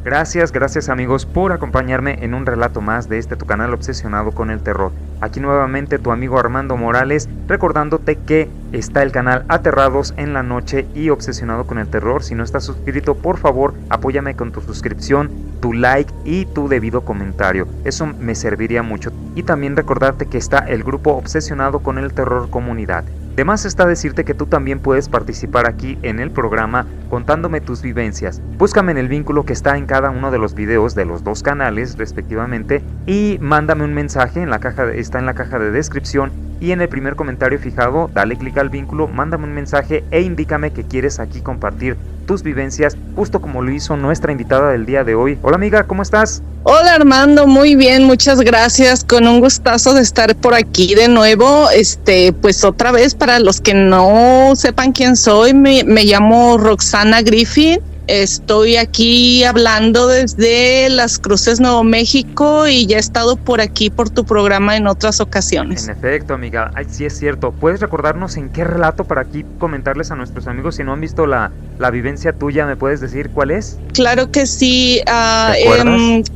Gracias amigos por acompañarme en un relato más de tu canal obsesionado con el terror. Aquí nuevamente tu amigo Armando Morales, recordándote que está el canal Aterrados en la Noche y Obsesionado con el Terror. Si no estás suscrito, por favor, apóyame con tu suscripción, tu like y tu debido comentario. Eso me serviría mucho. Y también recordarte que está el grupo Obsesionado con el Terror Comunidad. De más está decirte que tú también puedes participar aquí en el programa contándome tus vivencias. Búscame en el vínculo que está en cada uno de los videos de los dos canales respectivamente y mándame un mensaje, está en la caja de descripción y en el primer comentario fijado, dale clic al vínculo, mándame un mensaje e indícame que quieres aquí compartir tus vivencias, justo como lo hizo nuestra invitada del día de hoy. Hola amiga, ¿cómo estás? Hola Armando, muy bien, muchas gracias, con un gustazo de estar por aquí de nuevo. Pues otra vez, para los que no sepan quién soy, me llamo Roxana Griffin. Estoy aquí hablando desde Las Cruces, Nuevo México, y ya he estado por aquí por tu programa en otras ocasiones. En efecto, amiga, sí es cierto. ¿Puedes recordarnos en qué relato para aquí comentarles a nuestros amigos si no han visto la vivencia tuya? ¿Me puedes decir cuál es? Claro que sí.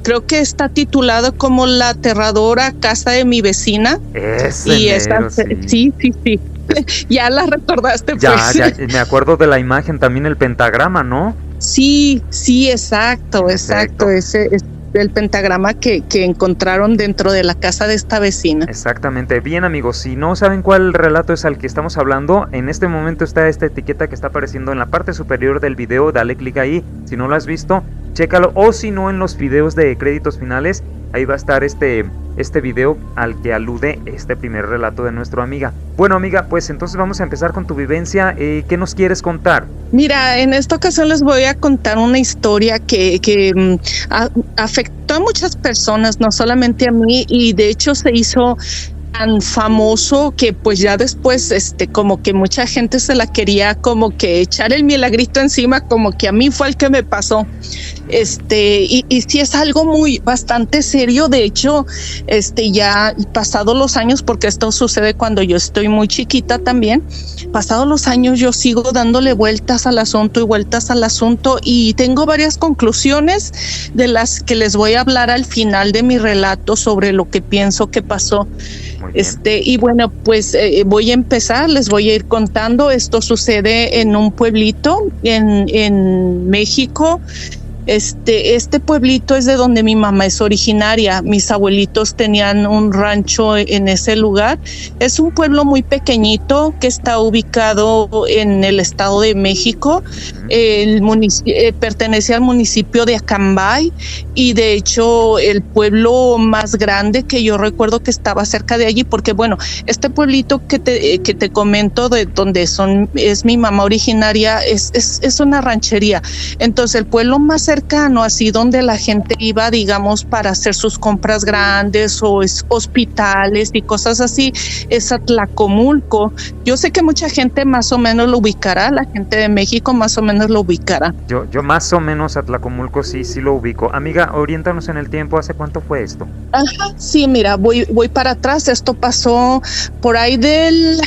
Creo que está titulado como La aterradora casa de mi vecina. Sí. Ya la recordaste, pues. Ya, me acuerdo de la imagen, también el pentagrama, ¿no? Sí, exacto. Ese es el pentagrama que encontraron dentro de la casa de esta vecina. Exactamente. Bien amigos, si no saben cuál relato es al que estamos hablando, en este momento está esta etiqueta que está apareciendo en la parte superior del video, dale clic ahí. Si no lo has visto, chécalo, o si no, en los videos de créditos finales, ahí va a estar este video al que alude este primer relato de nuestra amiga. Bueno amiga, pues entonces vamos a empezar con tu vivencia. ¿Qué nos quieres contar? Mira, en esta ocasión les voy a contar una historia que afectó a muchas personas, no solamente a mí, y de hecho se hizo tan famoso que pues ya después como que mucha gente se la quería como que echar el milagrito encima, como que a mí fue el que me pasó. Y sí es algo bastante serio. De hecho, ya pasados los años, porque esto sucede cuando yo estoy muy chiquita también, pasados los años yo sigo dándole vueltas al asunto y tengo varias conclusiones de las que les voy a hablar al final de mi relato sobre lo que pienso que pasó. Y bueno, pues voy a empezar, les voy a ir contando. Esto sucede en un pueblito en México. Este pueblito es de donde mi mamá es originaria. Mis abuelitos tenían un rancho en ese lugar. Es un pueblo muy pequeñito que está ubicado en el estado de México. Pertenece al municipio de Acambay, y de hecho el pueblo más grande que yo recuerdo que estaba cerca de allí, porque bueno, este pueblito que te comento de donde es mi mamá originaria es una ranchería. Entonces el pueblo más cercano, así donde la gente iba, digamos, para hacer sus compras grandes o hospitales y cosas así, es Atlacomulco. Yo sé que mucha gente más o menos lo ubicará, la gente de México más o menos lo ubicará. Yo más o menos Atlacomulco sí lo ubico. Amiga, oriéntanos en el tiempo, ¿hace cuánto fue esto? Ajá, sí, mira, voy para atrás. Esto pasó por ahí del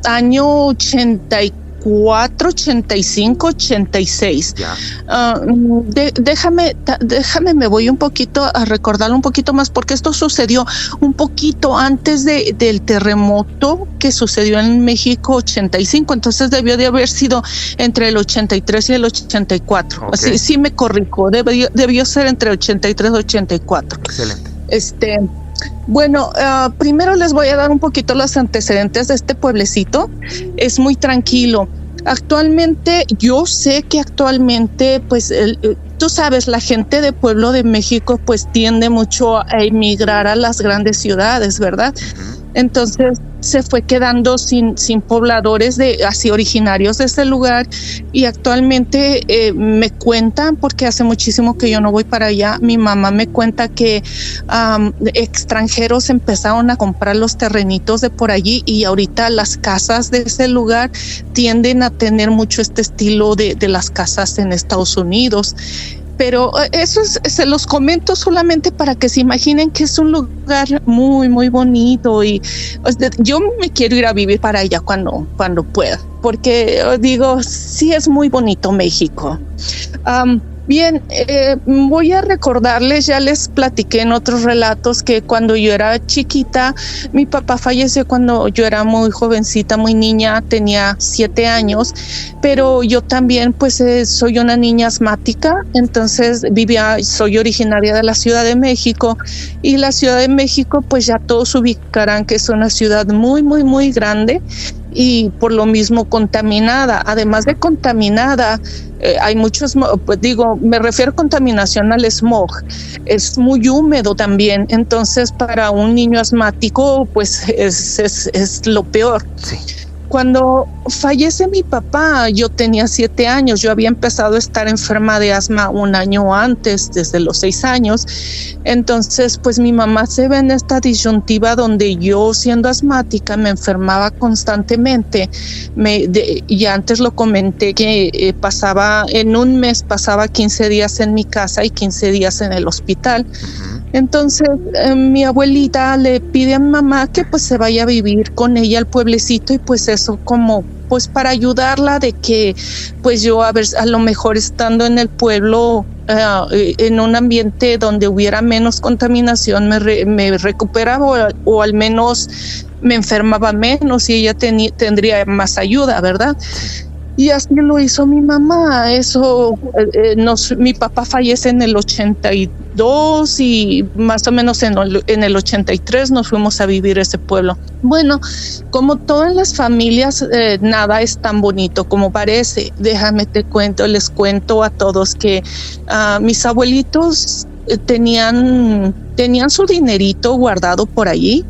año 84, 85, 86. Déjame, me voy un poquito a recordarlo un poquito más, porque esto sucedió un poquito antes del terremoto que sucedió en México 85, entonces debió de haber sido entre el 83 y el 84. Okay. Sí me corrijo, debió ser entre 83 y 84. Excelente. Bueno, primero les voy a dar un poquito los antecedentes de este pueblecito. Es muy tranquilo. Actualmente, yo sé que actualmente, pues, tú sabes, la gente de Pueblo de México, pues, tiende mucho a emigrar a las grandes ciudades, ¿verdad? Entonces, se fue quedando sin pobladores así originarios de ese lugar, y actualmente me cuentan, porque hace muchísimo que yo no voy para allá, mi mamá me cuenta que extranjeros empezaron a comprar los terrenitos de por allí, y ahorita las casas de ese lugar tienden a tener mucho este estilo de las casas en Estados Unidos. Pero eso se los comento solamente para que se imaginen que es un lugar muy, muy bonito, y yo me quiero ir a vivir para allá cuando pueda, porque digo, sí es muy bonito México. Bien, voy a recordarles, ya les platiqué en otros relatos que cuando yo era chiquita, mi papá falleció cuando yo era muy jovencita, muy niña, tenía 7 años, pero yo también pues soy una niña asmática, entonces soy originaria de la Ciudad de México, y la Ciudad de México pues ya todos ubicarán que es una ciudad muy, muy, muy grande y por lo mismo contaminada. Además de contaminada, hay muchos, pues me refiero a contaminación al smog, es muy húmedo también, entonces para un niño asmático pues es lo peor. Sí. Cuando fallece mi papá, yo tenía 7 años, yo había empezado a estar enferma de asma un año antes, desde los 6 años, entonces pues mi mamá se ve en esta disyuntiva donde yo, siendo asmática, me enfermaba constantemente, y antes lo comenté que en un mes pasaba 15 días en mi casa y 15 días en el hospital. Entonces mi abuelita le pide a mi mamá que pues se vaya a vivir con ella al pueblecito, y pues eso como pues para ayudarla, de que pues yo a lo mejor estando en el pueblo en un ambiente donde hubiera menos contaminación me recuperaba, o al menos me enfermaba menos y ella tendría más ayuda, ¿verdad? Y así lo hizo mi mamá. Mi papá fallece en el 82 y más o menos en el 83 nos fuimos a vivir a ese pueblo. Bueno, como todas las familias, nada es tan bonito como parece. Les cuento a todos que mis abuelitos tenían su dinerito guardado por allí.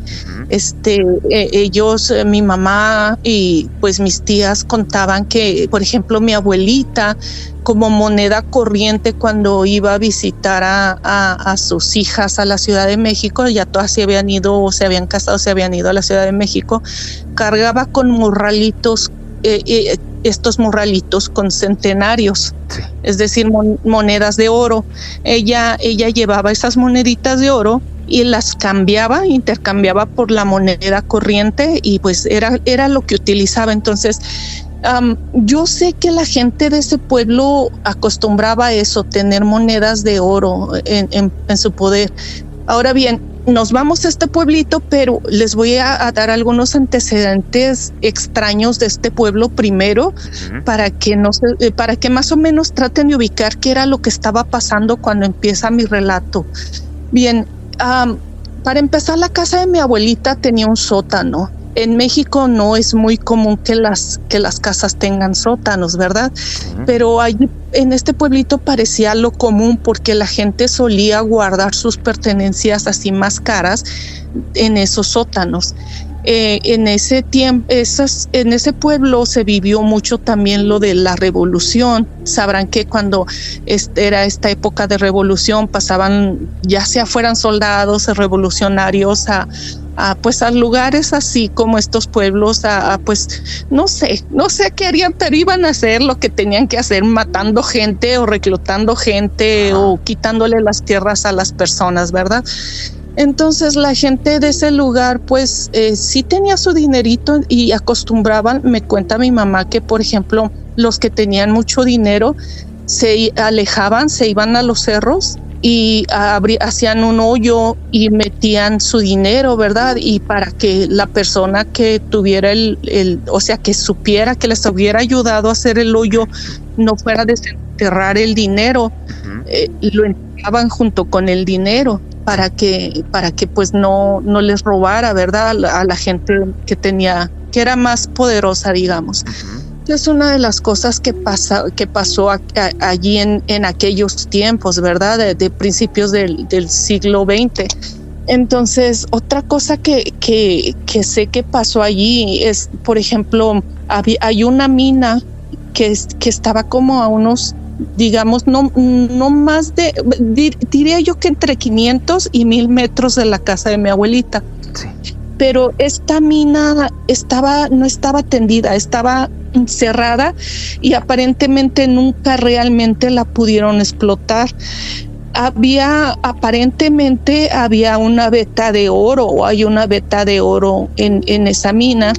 Ellos, mi mamá y pues mis tías contaban que, por ejemplo, mi abuelita, como moneda corriente, cuando iba a visitar a sus hijas a la Ciudad de México, ya todas se habían ido, o se habían casado, se habían ido a la Ciudad de México, cargaba con morralitos, estos morralitos con centenarios, sí, es decir, monedas de oro. Ella llevaba esas moneditas de oro y las intercambiaba por la moneda corriente, y pues era lo que utilizaba. Entonces, yo sé que la gente de ese pueblo acostumbraba a eso, tener monedas de oro en su poder. Ahora bien, nos vamos a este pueblito, pero les voy a dar algunos antecedentes extraños de este pueblo primero, para que más o menos traten de ubicar qué era lo que estaba pasando cuando empieza mi relato. Bien, para empezar, la casa de mi abuelita tenía un sótano. En México no es muy común que las casas tengan sótanos, ¿verdad? Pero allí en este pueblito parecía lo común, porque la gente solía guardar sus pertenencias así más caras en esos sótanos. En ese tiempo, en ese pueblo se vivió mucho también lo de la revolución. Sabrán que cuando era esta época de revolución, pasaban, ya sea fueran soldados o revolucionarios, a lugares así como estos pueblos, pues no sé qué harían, pero iban a hacer lo que tenían que hacer, matando gente o reclutando gente o quitándole las tierras a las personas, ¿verdad? Entonces la gente de ese lugar pues sí tenía su dinerito y acostumbraban. Me cuenta mi mamá que, por ejemplo, los que tenían mucho dinero se alejaban, se iban a los cerros y hacían un hoyo y metían su dinero, ¿verdad? Y para que la persona que tuviera o sea, que supiera que les hubiera ayudado a hacer el hoyo, no fuera a desenterrar el dinero, lo enterraban junto con el dinero para que pues no les robara, ¿verdad? A la gente que era más poderosa, digamos. Es una de las cosas que pasó allí en aquellos tiempos, ¿verdad? De principios del siglo XX. Entonces, otra cosa que sé que pasó allí es, por ejemplo, hay una mina que estaba como a unos, digamos, no más de, diría yo que entre 500 y 1000 metros de la casa de mi abuelita. Sí. Pero esta mina no estaba tendida, estaba cerrada, y aparentemente nunca realmente la pudieron explotar. Aparentemente había una veta de oro, o hay una veta de oro en esa mina,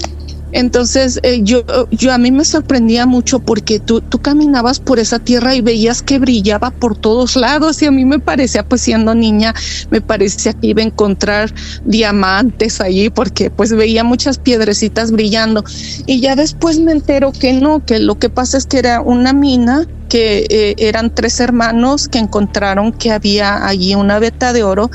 Entonces yo a mí me sorprendía mucho porque tú caminabas por esa tierra y veías que brillaba por todos lados y a mí me parecía, pues siendo niña, me parecía que iba a encontrar diamantes allí porque pues veía muchas piedrecitas brillando y ya después me entero que no, que lo que pasa es que era una mina que eran 3 hermanos que encontraron que había allí una veta de oro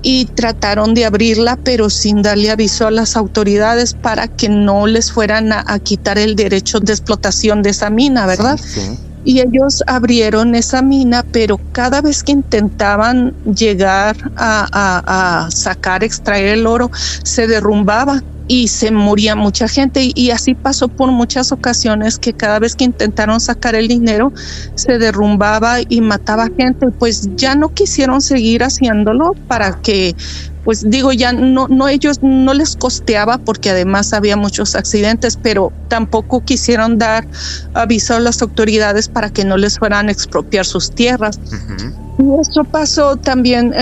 y trataron de abrirla, pero sin darle aviso a las autoridades para que no les fueran a quitar el derecho de explotación de esa mina, ¿verdad? Sí, sí. Y ellos abrieron esa mina, pero cada vez que intentaban llegar a sacar, extraer el oro, se derrumbaba y se moría mucha gente. Y así pasó por muchas ocasiones que cada vez que intentaron sacar el dinero, se derrumbaba y mataba gente. Pues ya no quisieron seguir haciéndolo para que, pues digo, ya no ellos no les costeaba porque además había muchos accidentes, pero tampoco quisieron dar aviso a las autoridades para que no les fueran a expropiar sus tierras. Ujú. Y eso pasó también,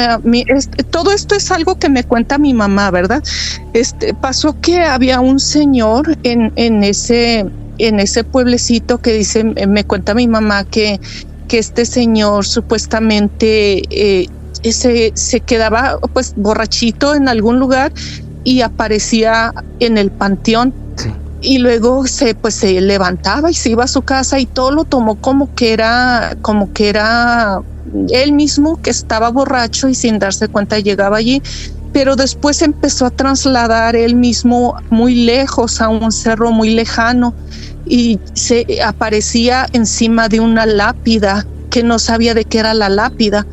todo esto es algo que me cuenta mi mamá, ¿verdad? Pasó que había un señor en ese pueblecito que dice, me cuenta mi mamá que este señor supuestamente se quedaba pues borrachito en algún lugar y aparecía en el panteón. Sí. Y luego se levantaba y se iba a su casa y todo lo tomó como que era él mismo que estaba borracho y sin darse cuenta llegaba allí, pero después empezó a trasladar él mismo muy lejos a un cerro muy lejano y se aparecía encima de una lápida que no sabía de qué era la lápida.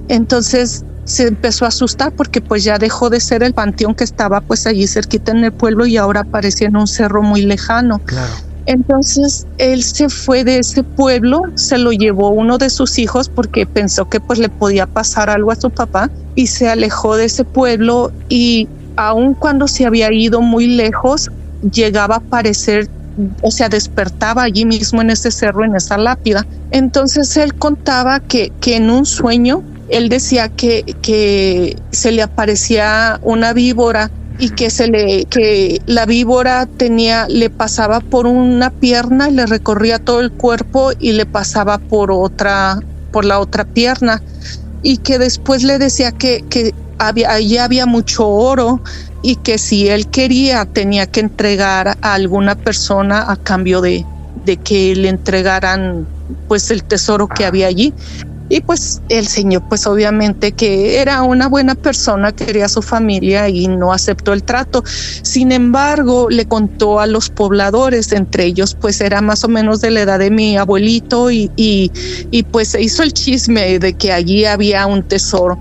Entonces se empezó a asustar porque pues ya dejó de ser el panteón que estaba pues allí cerquita en el pueblo y ahora aparecía en un cerro muy lejano. Claro. Entonces él se fue de ese pueblo, se lo llevó uno de sus hijos porque pensó que pues le podía pasar algo a su papá y se alejó de ese pueblo y aun cuando se había ido muy lejos, llegaba a aparecer, o sea, despertaba allí mismo en ese cerro, en esa lápida. Entonces él contaba que en un sueño él decía que se le aparecía una víbora y que la víbora le pasaba por una pierna y le recorría todo el cuerpo y le pasaba por la otra pierna y que después le decía que allí había mucho oro y que si él quería tenía que entregar a alguna persona a cambio de que le entregaran pues el tesoro que había allí. Y pues el señor, pues obviamente que era una buena persona, quería a su familia y no aceptó el trato. Sin embargo, le contó a los pobladores, entre ellos pues era más o menos de la edad de mi abuelito y pues se hizo el chisme de que allí había un tesoro.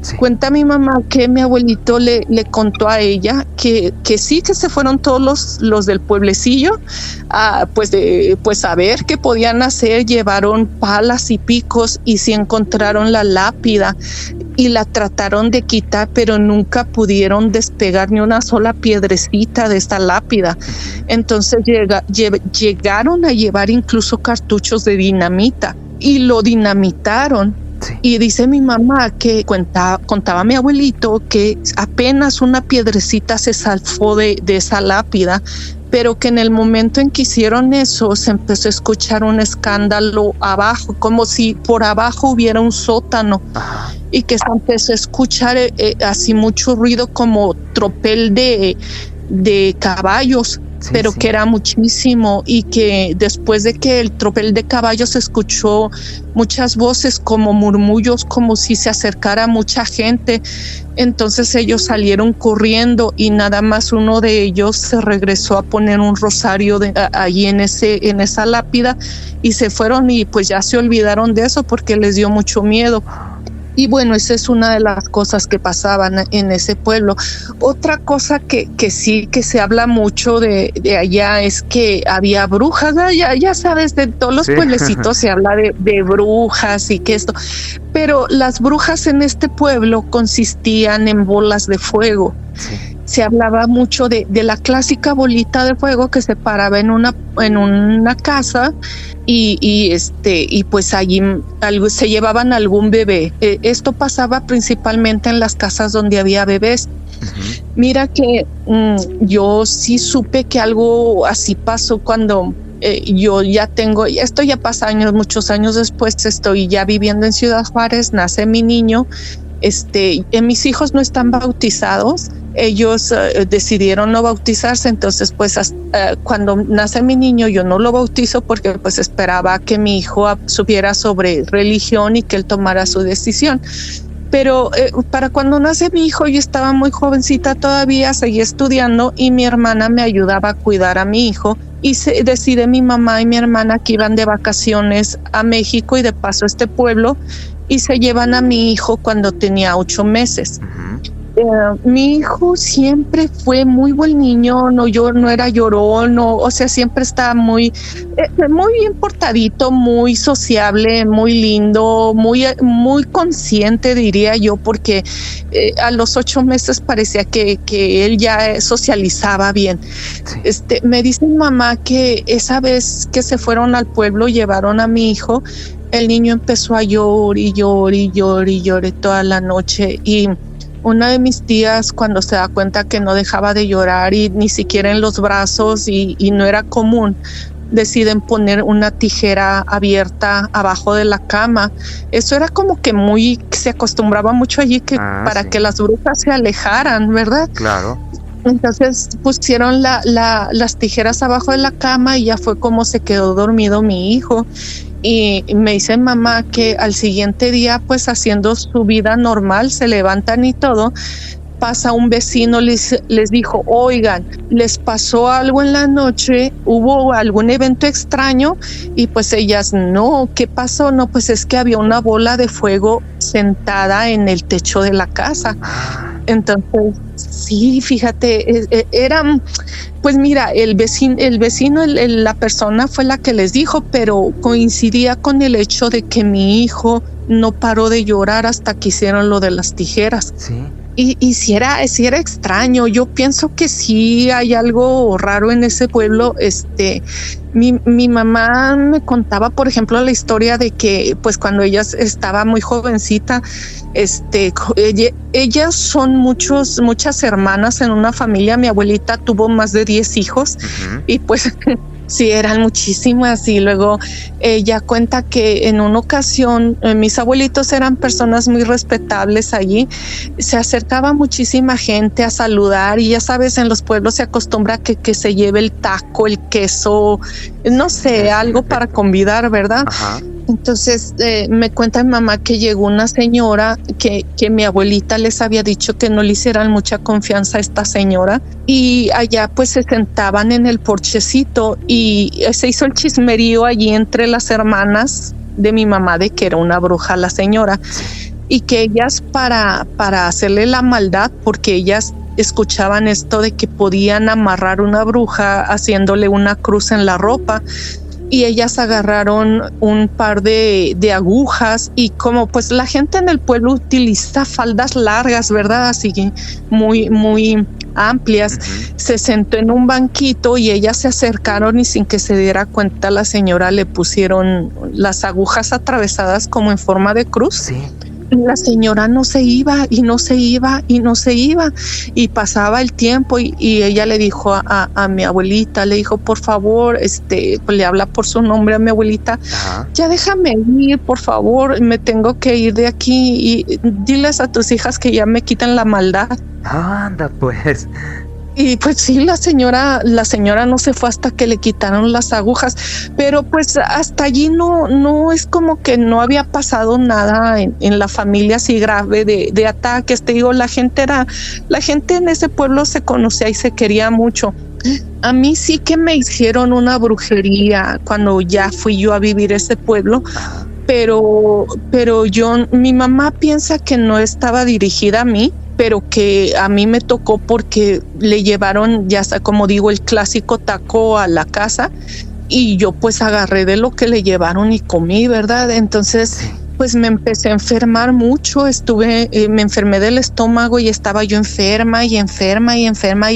Sí. Cuenta mi mamá que mi abuelito le contó a ella que sí, que se fueron todos los del pueblecillo pues a ver qué podían hacer. Llevaron palas y picos y sí encontraron la lápida y la trataron de quitar, pero nunca pudieron despegar ni una sola piedrecita de esta lápida. Entonces llegaron a llevar incluso cartuchos de dinamita y lo dinamitaron. Sí. Y dice mi mamá que contaba mi abuelito que apenas una piedrecita se zafó de esa lápida, pero que en el momento en que hicieron eso se empezó a escuchar un escándalo abajo, como si por abajo hubiera un sótano. Ajá. Y que se empezó a escuchar así mucho ruido como tropel de caballos. Sí, pero sí. Que era muchísimo y que después de que el tropel de caballos se escuchó muchas voces como murmullos, como si se acercara mucha gente. Entonces ellos salieron corriendo y nada más uno de ellos se regresó a poner un rosario allí en esa lápida y se fueron y pues ya se olvidaron de eso porque les dio mucho miedo. Y bueno, esa es una de las cosas que pasaban en ese pueblo. Otra cosa que sí, que se habla mucho de allá es que había brujas, ¿no? Ya sabes, de todos los pueblecitos se habla de brujas y que esto. Pero las brujas en este pueblo consistían en bolas de fuego. Sí. Se hablaba mucho de la clásica bolita de fuego que se paraba en una casa y pues allí se llevaban algún bebé. Esto pasaba principalmente en las casas donde había bebés Ujú. Mira que yo sí supe que algo así pasó cuando yo ya tengo, esto ya pasa años, muchos años después, estoy ya viviendo en Ciudad Juárez, nace mi niño. Mis hijos no están bautizados, ellos decidieron no bautizarse, entonces pues cuando nace mi niño yo no lo bautizo porque pues esperaba que mi hijo supiera sobre religión y que él tomara su decisión. Pero para cuando nace mi hijo yo estaba muy jovencita todavía, seguía estudiando y mi hermana me ayudaba a cuidar a mi hijo y decide mi mamá y mi hermana que iban de vacaciones a México y de paso a este pueblo y se llevan a mi hijo cuando tenía 8 meses. Ujú. Mi hijo siempre fue muy buen niño, no era llorón, o sea, siempre estaba muy bien portadito, muy sociable, muy lindo, muy consciente, diría yo, porque a los 8 meses parecía que él ya socializaba bien. Sí. Me dice mi mamá que esa vez que se fueron al pueblo, llevaron a mi hijo, el niño empezó a llorar y llorar y llorar y llorar toda la noche y una de mis tías, cuando se da cuenta que no dejaba de llorar y ni siquiera en los brazos y no era común, deciden poner una tijera abierta abajo de la cama. Eso era como que se acostumbraba mucho allí para Sí. que las brujas se alejaran, ¿verdad? Claro. Entonces pusieron las tijeras abajo de la cama y ya fue como se quedó dormido mi hijo. Y me dice mamá que al siguiente día, pues haciendo su vida normal, se levantan y todo, pasa un vecino, les dijo, oigan, les pasó algo en la noche, hubo algún evento extraño, y pues ellas, no, ¿qué pasó? No, pues es que había una bola de fuego sentada en el techo de la casa. Entonces, sí, fíjate, eran, pues mira, el vecino, la persona fue la que les dijo, pero coincidía con el hecho de que mi hijo no paró de llorar hasta que hicieron lo de las tijeras. Sí. Y si era extraño, yo pienso que sí hay algo raro en ese pueblo. Mi mamá me contaba, por ejemplo, la historia de que, pues, cuando ella estaba muy jovencita, ellas son muchas hermanas en una familia. Mi abuelita tuvo más de 10 hijos. Ujú. Y pues sí, eran muchísimas. Y luego ella cuenta que en una ocasión mis abuelitos eran personas muy respetables allí. Se acercaba muchísima gente a saludar y ya sabes, en los pueblos se acostumbra que se lleve el taco, el queso, no sé, algo para convidar, ¿verdad? Ajá. Entonces me cuenta mi mamá que llegó una señora que mi abuelita les había dicho que no le hicieran mucha confianza a esta señora, y allá pues se sentaban en el porchecito y se hizo el chismerío allí entre las hermanas de mi mamá de que era una bruja la señora, y que ellas para hacerle la maldad, porque ellas escuchaban esto de que podían amarrar una bruja haciéndole una cruz en la ropa, y ellas agarraron un par de agujas, y como pues la gente en el pueblo utiliza faldas largas, ¿verdad? Así que muy, muy amplias, Ujú. se sentó en un banquito y ellas se acercaron y sin que se diera cuenta la señora le pusieron las agujas atravesadas como en forma de cruz. Sí. La señora no se iba y no se iba y no se iba, y pasaba el tiempo y ella le dijo a mi abuelita, le dijo, por favor, pues le habla por su nombre a mi abuelita, Ajá. ya déjame ir, por favor, me tengo que ir de aquí y diles a tus hijas que ya me quiten la maldad. Anda, pues. Y pues sí, la señora no se fue hasta que le quitaron las agujas, pero pues hasta allí no es como que no había pasado nada en la familia así grave de ataques. Te digo, la gente en ese pueblo se conocía y se quería mucho. A mí sí que me hicieron una brujería cuando ya fui yo a vivir ese pueblo, Ajá. pero mi mamá piensa que no estaba dirigida a mí, pero que a mí me tocó porque le llevaron, ya está, como digo, el clásico taco a la casa, y yo pues agarré de lo que le llevaron y comí, ¿verdad? Entonces pues me empecé a enfermar mucho, me enfermé del estómago y estaba yo enferma y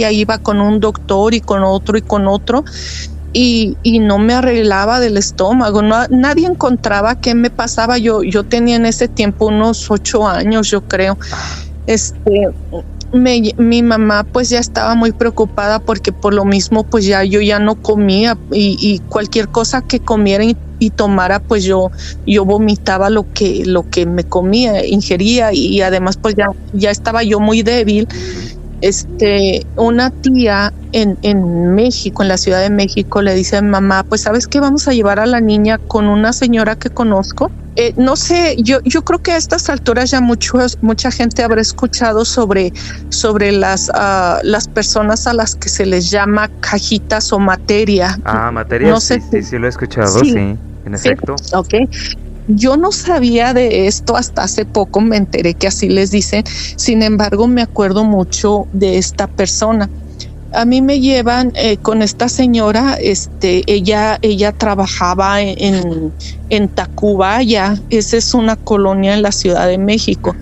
ahí iba con un doctor y con otro y no me arreglaba del estómago, nadie encontraba qué me pasaba. Yo tenía en ese tiempo unos 8 años, yo creo. mi mamá pues ya estaba muy preocupada porque por lo mismo pues yo ya no comía y cualquier cosa que comiera y tomara pues yo vomitaba lo que me comía, ingería y además pues ya estaba yo muy débil. Una tía en México, en la Ciudad de México, le dice a mi mamá, pues ¿sabes qué? Vamos a llevar a la niña con una señora que conozco. No sé, yo creo que a estas alturas ya mucha gente habrá escuchado sobre las personas a las que se les llama cajitas o materia. Materia, no sé sí lo he escuchado, sí, en efecto. Ok. Yo no sabía de esto hasta hace poco, me enteré que así les dicen. Sin embargo, me acuerdo mucho de esta persona. A mí me llevan con esta señora, ella trabajaba en Tacubaya, esa es una colonia en la Ciudad de México.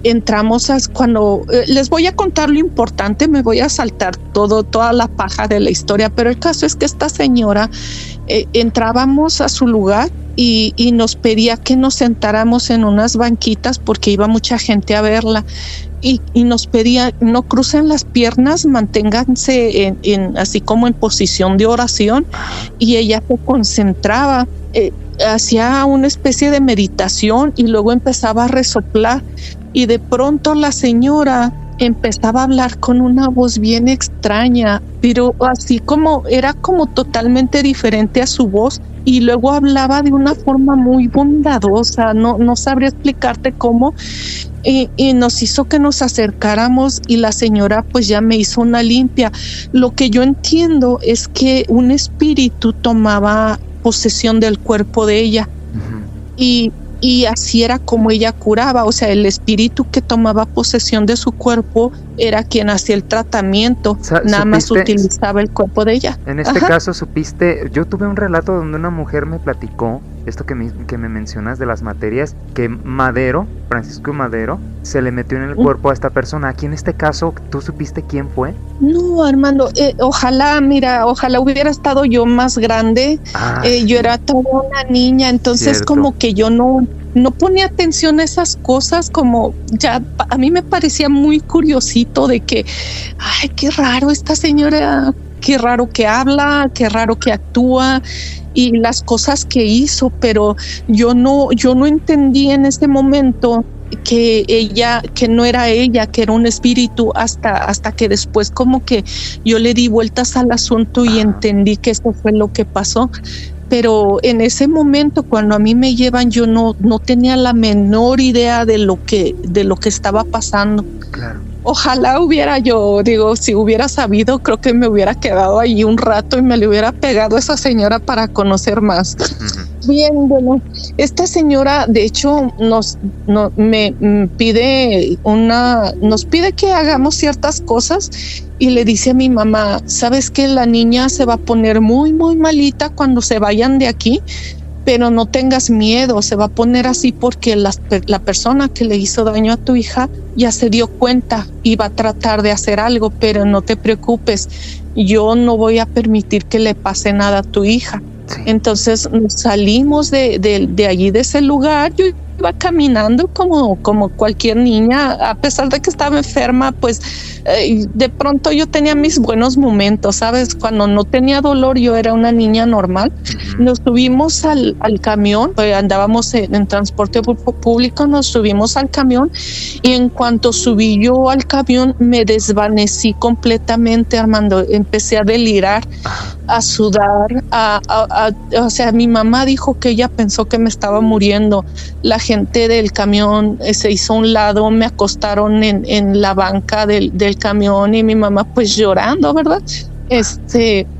Entramos cuando les voy a contar lo importante, me voy a saltar toda la paja de la historia, pero el caso es que esta señora entrábamos a su lugar y nos pedía que nos sentáramos en unas banquitas porque iba mucha gente a verla y nos pedía no crucen las piernas, manténganse así como en posición de oración, y ella se concentraba, hacía una especie de meditación y luego empezaba a resoplar y de pronto la señora empezaba a hablar con una voz bien extraña, pero así como era como totalmente diferente a su voz, y luego hablaba de una forma muy bondadosa, no sabría explicarte cómo, y nos hizo que nos acercáramos y la señora pues ya me hizo una limpia. Lo que yo entiendo es que un espíritu tomaba posesión del cuerpo de ella y así era como ella curaba, o sea, el espíritu que tomaba posesión de su cuerpo era quien hacía el tratamiento, nada más utilizaba el cuerpo de ella. En este caso, supiste, yo tuve un relato donde una mujer me platicó, esto que me mencionas de las materias, que Francisco Madero, se le metió en el cuerpo a esta persona. Aquí en este caso, ¿tú supiste quién fue? No, Armando, ojalá hubiera estado yo más grande, yo era toda una niña, entonces cierto. Como que yo no ponía atención a esas cosas, como ya a mí me parecía muy curiosito de que, ay, qué raro esta señora, qué raro que habla, qué raro que actúa y las cosas que hizo, pero yo no entendí en ese momento que no era ella, que era un espíritu, hasta que después como que yo le di vueltas al asunto y entendí que eso fue lo que pasó. Pero en ese momento, cuando a mí me llevan, yo no tenía la menor idea de lo que estaba pasando. Claro. Ojalá si hubiera sabido, creo que me hubiera quedado ahí un rato y me le hubiera pegado a esa señora para conocer más. Bien, bueno, esta señora de hecho nos pide que hagamos ciertas cosas y le dice a mi mamá, ¿sabes qué? La niña se va a poner muy, muy malita cuando se vayan de aquí, pero no tengas miedo, se va a poner así porque la persona que le hizo daño a tu hija ya se dio cuenta y va a tratar de hacer algo, pero no te preocupes, yo no voy a permitir que le pase nada a tu hija. Sí. Entonces salimos de allí, de ese lugar. Yo iba caminando como cualquier niña, a pesar de que estaba enferma, pues de pronto yo tenía mis buenos momentos, ¿sabes? Cuando no tenía dolor yo era una niña normal. Nos subimos al camión, andábamos en transporte público, nos subimos al camión y en cuanto subí yo al camión me desvanecí completamente, Armando. Empecé a delirar, a sudar, o sea, mi mamá dijo que ella pensó que me estaba muriendo. La gente del camión se hizo a un lado, me acostaron en la banca del camión y mi mamá pues llorando, ¿verdad?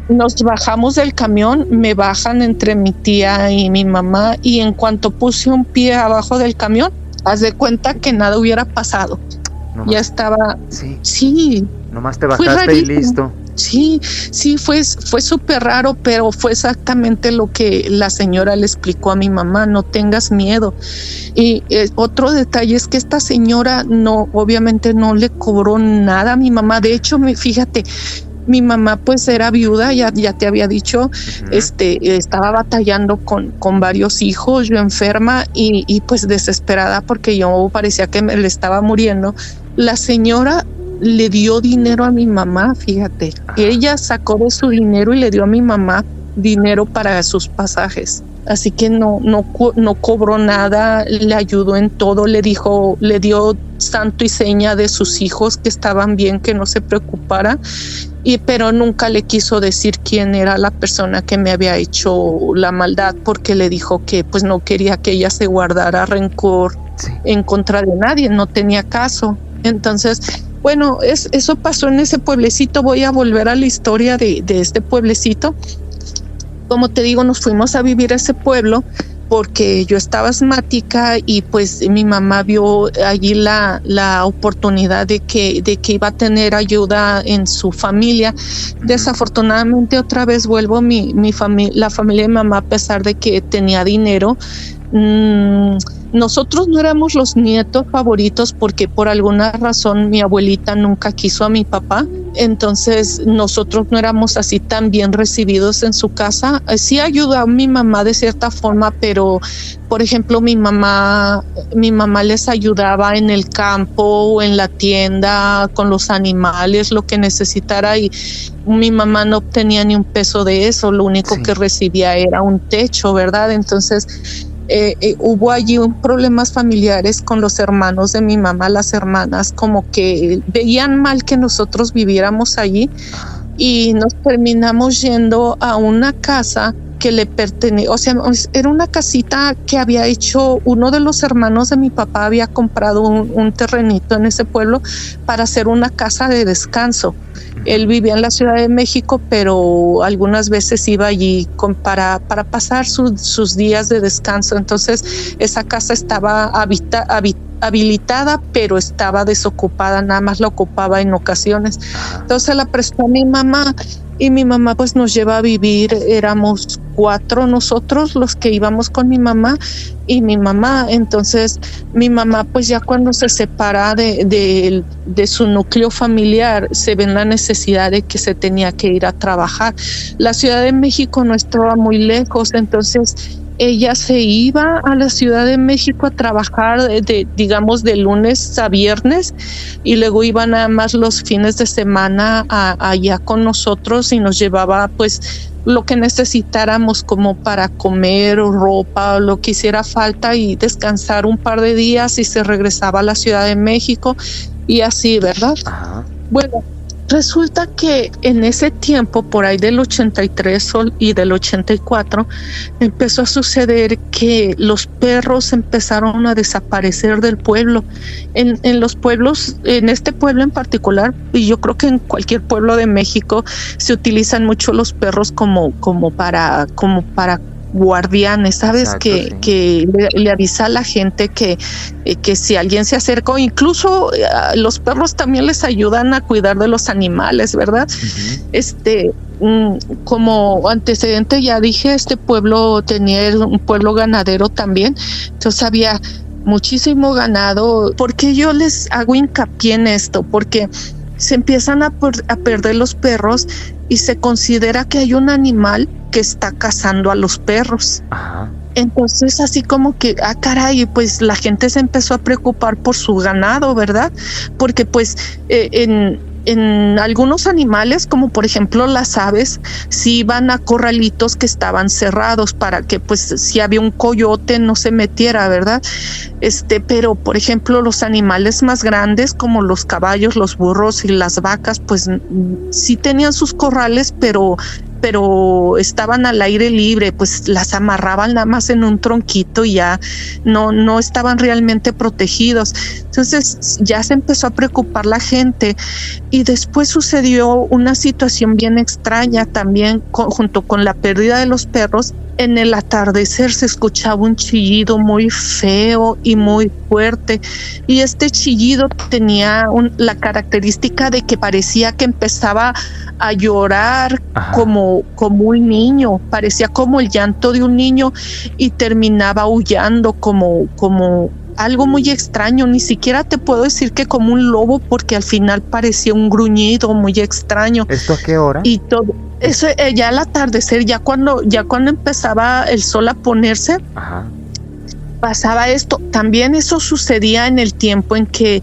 Nos bajamos del camión, me bajan entre mi tía y mi mamá y en cuanto puse un pie abajo del camión, haz de cuenta que nada hubiera pasado. Nomás, ya estaba... Sí. Nomás te bajaste y listo. Sí, fue súper raro, pero fue exactamente lo que la señora le explicó a mi mamá, no tengas miedo. Y otro detalle es que esta señora obviamente no le cobró nada a mi mamá. De hecho, fíjate, mi mamá pues era viuda, ya te había dicho, estaba batallando con varios hijos, yo enferma y pues desesperada porque yo parecía que me le estaba muriendo. La señora le dio dinero a mi mamá, fíjate. Ella sacó de su dinero y le dio a mi mamá dinero para sus pasajes. Así que no cobró nada, le ayudó en todo, le dio santo y seña de sus hijos que estaban bien, que no se preocupara, pero nunca le quiso decir quién era la persona que me había hecho la maldad, porque le dijo que pues no quería que ella se guardara rencor en contra de nadie, no tenía caso. Entonces, bueno, eso pasó en ese pueblecito. Voy a volver a la historia de este pueblecito. Como te digo, nos fuimos a vivir a ese pueblo porque yo estaba asmática y pues mi mamá vio allí la oportunidad de que iba a tener ayuda en su familia. Desafortunadamente otra vez vuelvo, la familia de mi mamá, a pesar de que tenía dinero, nosotros no éramos los nietos favoritos porque por alguna razón mi abuelita nunca quiso a mi papá. Entonces nosotros no éramos así tan bien recibidos en su casa. Sí ayudó a mi mamá de cierta forma, pero por ejemplo mi mamá les ayudaba en el campo o en la tienda con los animales, lo que necesitara, y mi mamá no obtenía ni un peso de eso. Lo único que recibía era un techo, ¿verdad? Entonces hubo allí problemas familiares con los hermanos de mi mamá. Las hermanas como que veían mal que nosotros viviéramos allí y nos terminamos yendo a una casa que le pertenecía, o sea, era una casita que había hecho uno de los hermanos de mi papá. Había comprado un terrenito en ese pueblo para hacer una casa de descanso. Él vivía en la Ciudad de México, pero algunas veces iba allí para pasar sus días de descanso. Entonces esa casa estaba habilitada, pero estaba desocupada, nada más la ocupaba en ocasiones. Entonces la prestó a mi mamá y mi mamá pues nos lleva a vivir. Éramos 4 nosotros los que íbamos con mi mamá y mi mamá. Entonces mi mamá pues ya cuando se separa de su núcleo familiar, se ve en la necesidad de que se tenía que ir a trabajar. La Ciudad de México no estaba muy lejos, entonces ella se iba a la Ciudad de México a trabajar digamos de lunes a viernes, y luego iba nada más los fines de semana allá con nosotros y nos llevaba pues lo que necesitáramos como para comer o ropa o lo que hiciera falta, y descansar un par de días y se regresaba a la Ciudad de México y así, ¿verdad? Bueno, resulta que en ese tiempo, por ahí del 83 y del 84, empezó a suceder que los perros empezaron a desaparecer del pueblo. En los pueblos, en este pueblo en particular, y yo creo que en cualquier pueblo de México, se utilizan mucho los perros como para guardianes, ¿sabes? Exacto, que le avisa a la gente que si alguien se acerca, o incluso los perros también les ayudan a cuidar de los animales, ¿verdad? Como antecedente ya dije, este pueblo tenía un pueblo ganadero también, entonces había muchísimo ganado. ¿Por qué yo les hago hincapié en esto? Porque se empiezan a perder los perros y se considera que hay un animal que está cazando a los perros. Entonces así como que, caray, pues la gente se empezó a preocupar por su ganado, ¿verdad? Porque pues en algunos animales, como por ejemplo las aves, sí iban a corralitos que estaban cerrados para que pues si había un coyote no se metiera, ¿verdad? Pero por ejemplo los animales más grandes como los caballos, los burros y las vacas, pues sí tenían sus corrales, pero estaban al aire libre, pues las amarraban nada más en un tronquito y ya no estaban realmente protegidos. Entonces ya se empezó a preocupar la gente, y después sucedió una situación bien extraña también junto con la pérdida de los perros. En el atardecer se escuchaba un chillido muy feo y muy fuerte, y este chillido tenía la característica de que parecía que empezaba a llorar como un niño, parecía como el llanto de un niño, y terminaba aullando como algo muy extraño. Ni siquiera te puedo decir que como un lobo, porque al final parecía un gruñido muy extraño. ¿Esto a qué hora? Y todo eso ya al atardecer, ya cuando empezaba el sol a ponerse. pasaba esto. También eso sucedía en el tiempo en que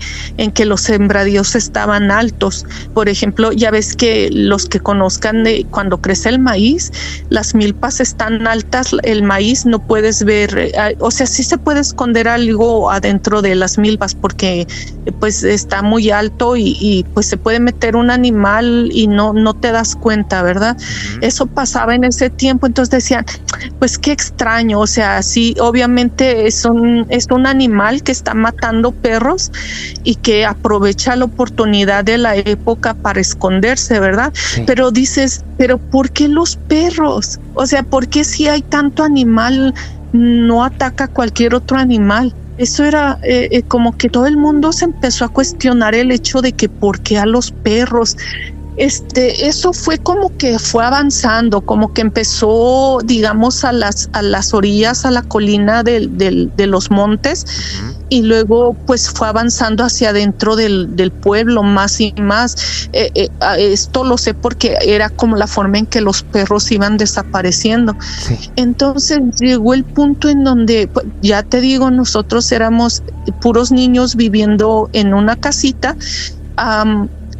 los sembradíos estaban altos. Por ejemplo, ya ves que los que conozcan cuando crece el maíz, las milpas están altas, el maíz no puedes ver, o sea, sí se puede esconder algo adentro de las milpas porque pues está muy alto y pues se puede meter un animal y no te das cuenta, ¿verdad? Eso pasaba en ese tiempo. Entonces decían, pues qué extraño, o sea, sí, obviamente es un animal que está matando perros y que aprovecha la oportunidad de la época para esconderse, ¿verdad? Sí. Pero dices, ¿pero por qué los perros? O sea, ¿por qué si hay tanto animal no ataca a cualquier otro animal? Eso era como que todo el mundo se empezó a cuestionar el hecho de que ¿por qué a los perros? Eso fue como que fue avanzando, como que empezó, digamos, a las orillas, a la colina de los montes, y luego pues fue avanzando hacia adentro del pueblo más y más. Esto lo sé porque era como la forma en que los perros iban desapareciendo. Sí. Entonces llegó el punto en donde, ya te digo, nosotros éramos puros niños viviendo en una casita.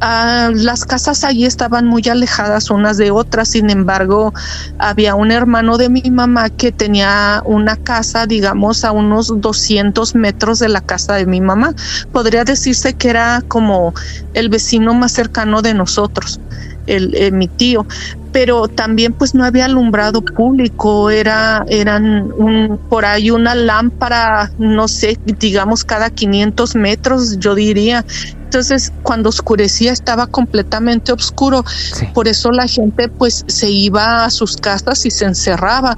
Las casas allí estaban muy alejadas unas de otras. Sin embargo, había un hermano de mi mamá que tenía una casa, digamos, a unos 200 metros de la casa de mi mamá. Podría decirse que era como el vecino más cercano de nosotros, mi tío. Pero también pues no había alumbrado público, eran por ahí una lámpara, no sé, digamos cada 500 metros, yo diría. Entonces, cuando oscurecía estaba completamente oscuro. Sí. Por eso la gente pues se iba a sus casas y se encerraba.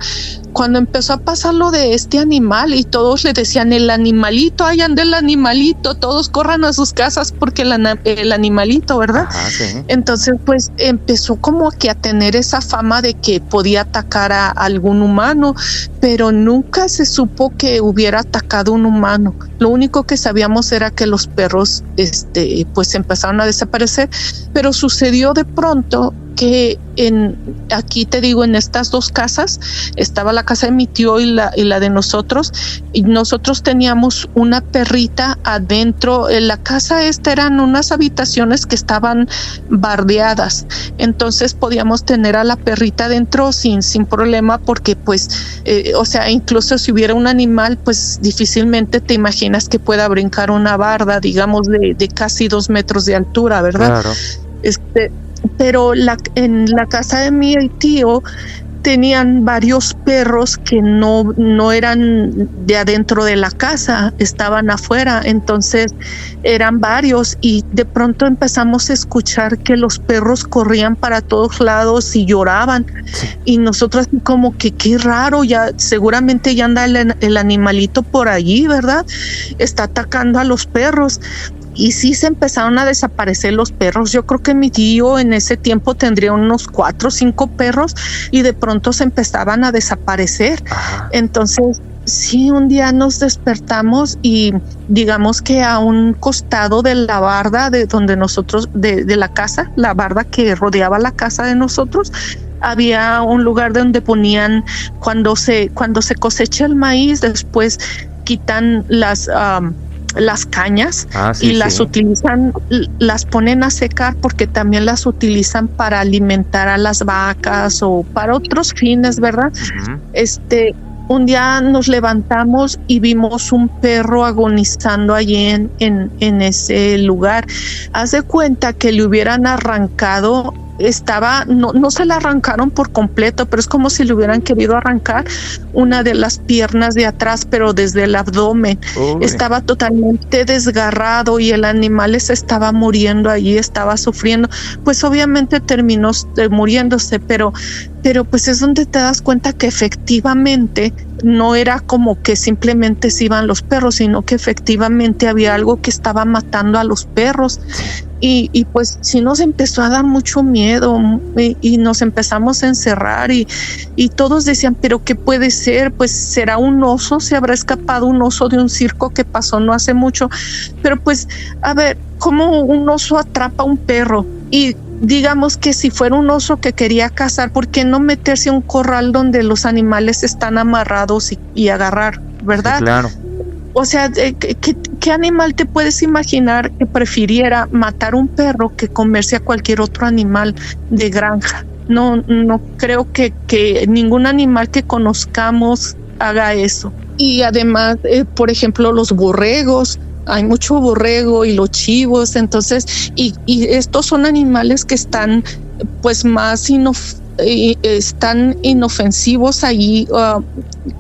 Cuando empezó a pasar lo de este animal y todos le decían, el animalito, ahí anda el animalito, todos corran a sus casas porque el animalito, ¿verdad? Ajá, sí. Entonces pues empezó como que a tener esa fama de que podía atacar a algún humano, pero nunca se supo que hubiera atacado un humano. Lo único que sabíamos era que los perros pues empezaron a desaparecer, pero sucedió de pronto que aquí te digo, en estas dos casas estaba la casa de mi tío y la de nosotros, y nosotros teníamos una perrita adentro. En la casa eran unas habitaciones que estaban bardeadas, entonces podíamos tener a la perrita adentro sin problema, porque pues o sea, incluso si hubiera un animal, pues difícilmente te imaginas que pueda brincar una barda, digamos, de casi 2 metros de altura, ¿verdad? Claro. Pero en la casa de mi tío tenían varios perros que no eran de adentro de la casa, estaban afuera. Entonces eran varios, y de pronto empezamos a escuchar que los perros corrían para todos lados y lloraban. Sí. Y nosotros como que qué raro, ya seguramente ya anda el animalito por allí, ¿verdad? Está atacando a los perros. Y sí se empezaron a desaparecer los perros. Yo creo que mi tío en ese tiempo tendría unos 4 o 5 perros, y de pronto se empezaban a desaparecer. Ajá. Entonces, sí, un día nos despertamos y digamos que a un costado de la barda de donde nosotros, de la casa, la barda que rodeaba la casa de nosotros, había un lugar donde ponían, cuando se cosecha el maíz, después quitan las cañas, sí, y las utilizan, las ponen a secar porque también las utilizan para alimentar a las vacas o para otros fines, ¿verdad? Uh-huh. Un día nos levantamos y vimos un perro agonizando allí en ese lugar. Haz de cuenta que le hubieran arrancado, no se la arrancaron por completo, pero es como si le hubieran querido arrancar una de las piernas de atrás, pero desde el abdomen. Uy. Estaba totalmente desgarrado y el animal se estaba muriendo allí, estaba sufriendo. Pues obviamente terminó muriéndose, pero pues es donde te das cuenta que efectivamente no era como que simplemente se iban los perros, sino que efectivamente había algo que estaba matando a los perros. Y pues sí nos empezó a dar mucho miedo, y nos empezamos a encerrar y todos decían, ¿pero qué puede ser? Pues será un oso, se habrá escapado un oso de un circo que pasó no hace mucho. Pero pues, a ver, ¿cómo un oso atrapa a un perro? Y digamos que si fuera un oso que quería cazar, ¿por qué no meterse a un corral donde los animales están amarrados y agarrar ¿verdad? Sí, claro. O sea, ¿qué animal te puedes imaginar que prefiriera matar un perro que comerse a cualquier otro animal de granja? No creo que ningún animal que conozcamos haga eso. Y además, por ejemplo, los borregos, hay mucho borrego y los chivos, entonces, y estos son animales que están pues más están inofensivos ahí,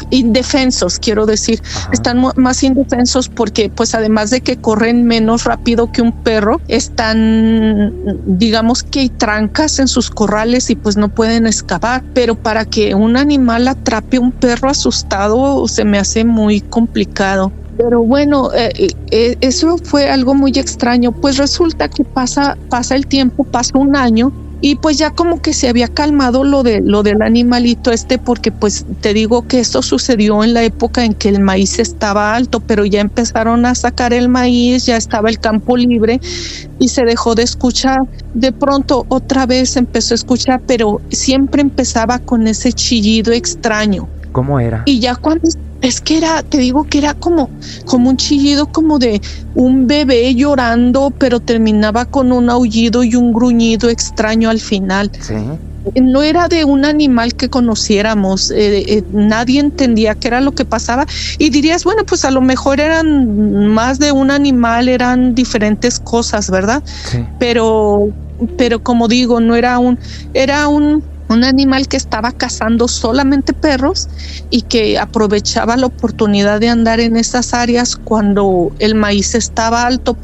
indefensos, quiero decir. Ajá. Están más indefensos porque pues además de que corren menos rápido que un perro, están, digamos que hay trancas en sus corrales y pues no pueden escapar, pero para que un animal atrape a un perro asustado se me hace muy complicado. Pero bueno, eso fue algo muy extraño. Pues resulta que pasa el tiempo, pasa un año, y pues ya como que se había calmado lo del animalito porque pues te digo que esto sucedió en la época en que el maíz estaba alto, pero ya empezaron a sacar el maíz, ya estaba el campo libre y se dejó de escuchar. De pronto otra vez empezó a escuchar, pero siempre empezaba con ese chillido extraño. ¿Cómo era? Y ya cuando... Es que te digo que era como un chillido como de un bebé llorando, pero terminaba con un aullido y un gruñido extraño al final. Sí. No era de un animal que conociéramos, nadie entendía qué era lo que pasaba y dirías, bueno, pues a lo mejor eran más de un animal, eran diferentes cosas, ¿verdad? Sí. Pero como digo, no era era un animal que estaba cazando solamente perros y que aprovechaba la oportunidad de andar en esas áreas cuando el maíz estaba alto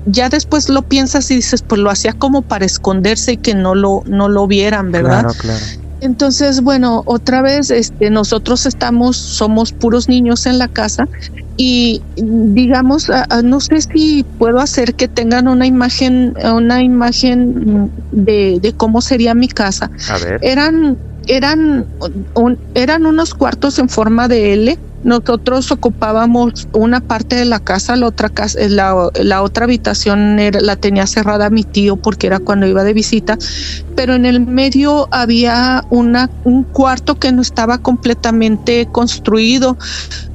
ya después lo piensas y dices, pues lo hacía como para esconderse y que no lo vieran, ¿verdad? Claro, claro. Entonces, bueno, otra vez nosotros somos puros niños en la casa y digamos, no sé si puedo hacer que tengan una imagen de cómo sería mi casa. A ver. Eran unos cuartos en forma de L. Nosotros ocupábamos una parte de la casa, la otra habitación la tenía cerrada mi tío porque era cuando iba de visita, pero en el medio había un cuarto que no estaba completamente construido,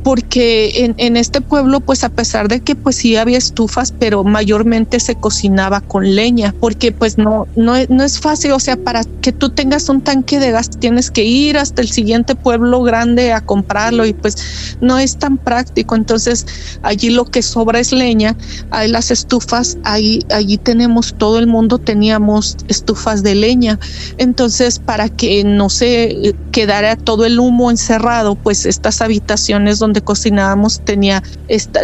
porque en este pueblo, pues a pesar de que pues sí había estufas, pero mayormente se cocinaba con leña, porque pues no es fácil, o sea, para que tú tengas un tanque de gas tienes que ir hasta el siguiente pueblo grande a comprarlo y pues no es tan práctico. Entonces allí lo que sobra es leña, hay las estufas, allí tenemos, todo el mundo teníamos estufas de leña. Entonces, para que no se quedara todo el humo encerrado, pues estas habitaciones donde cocinábamos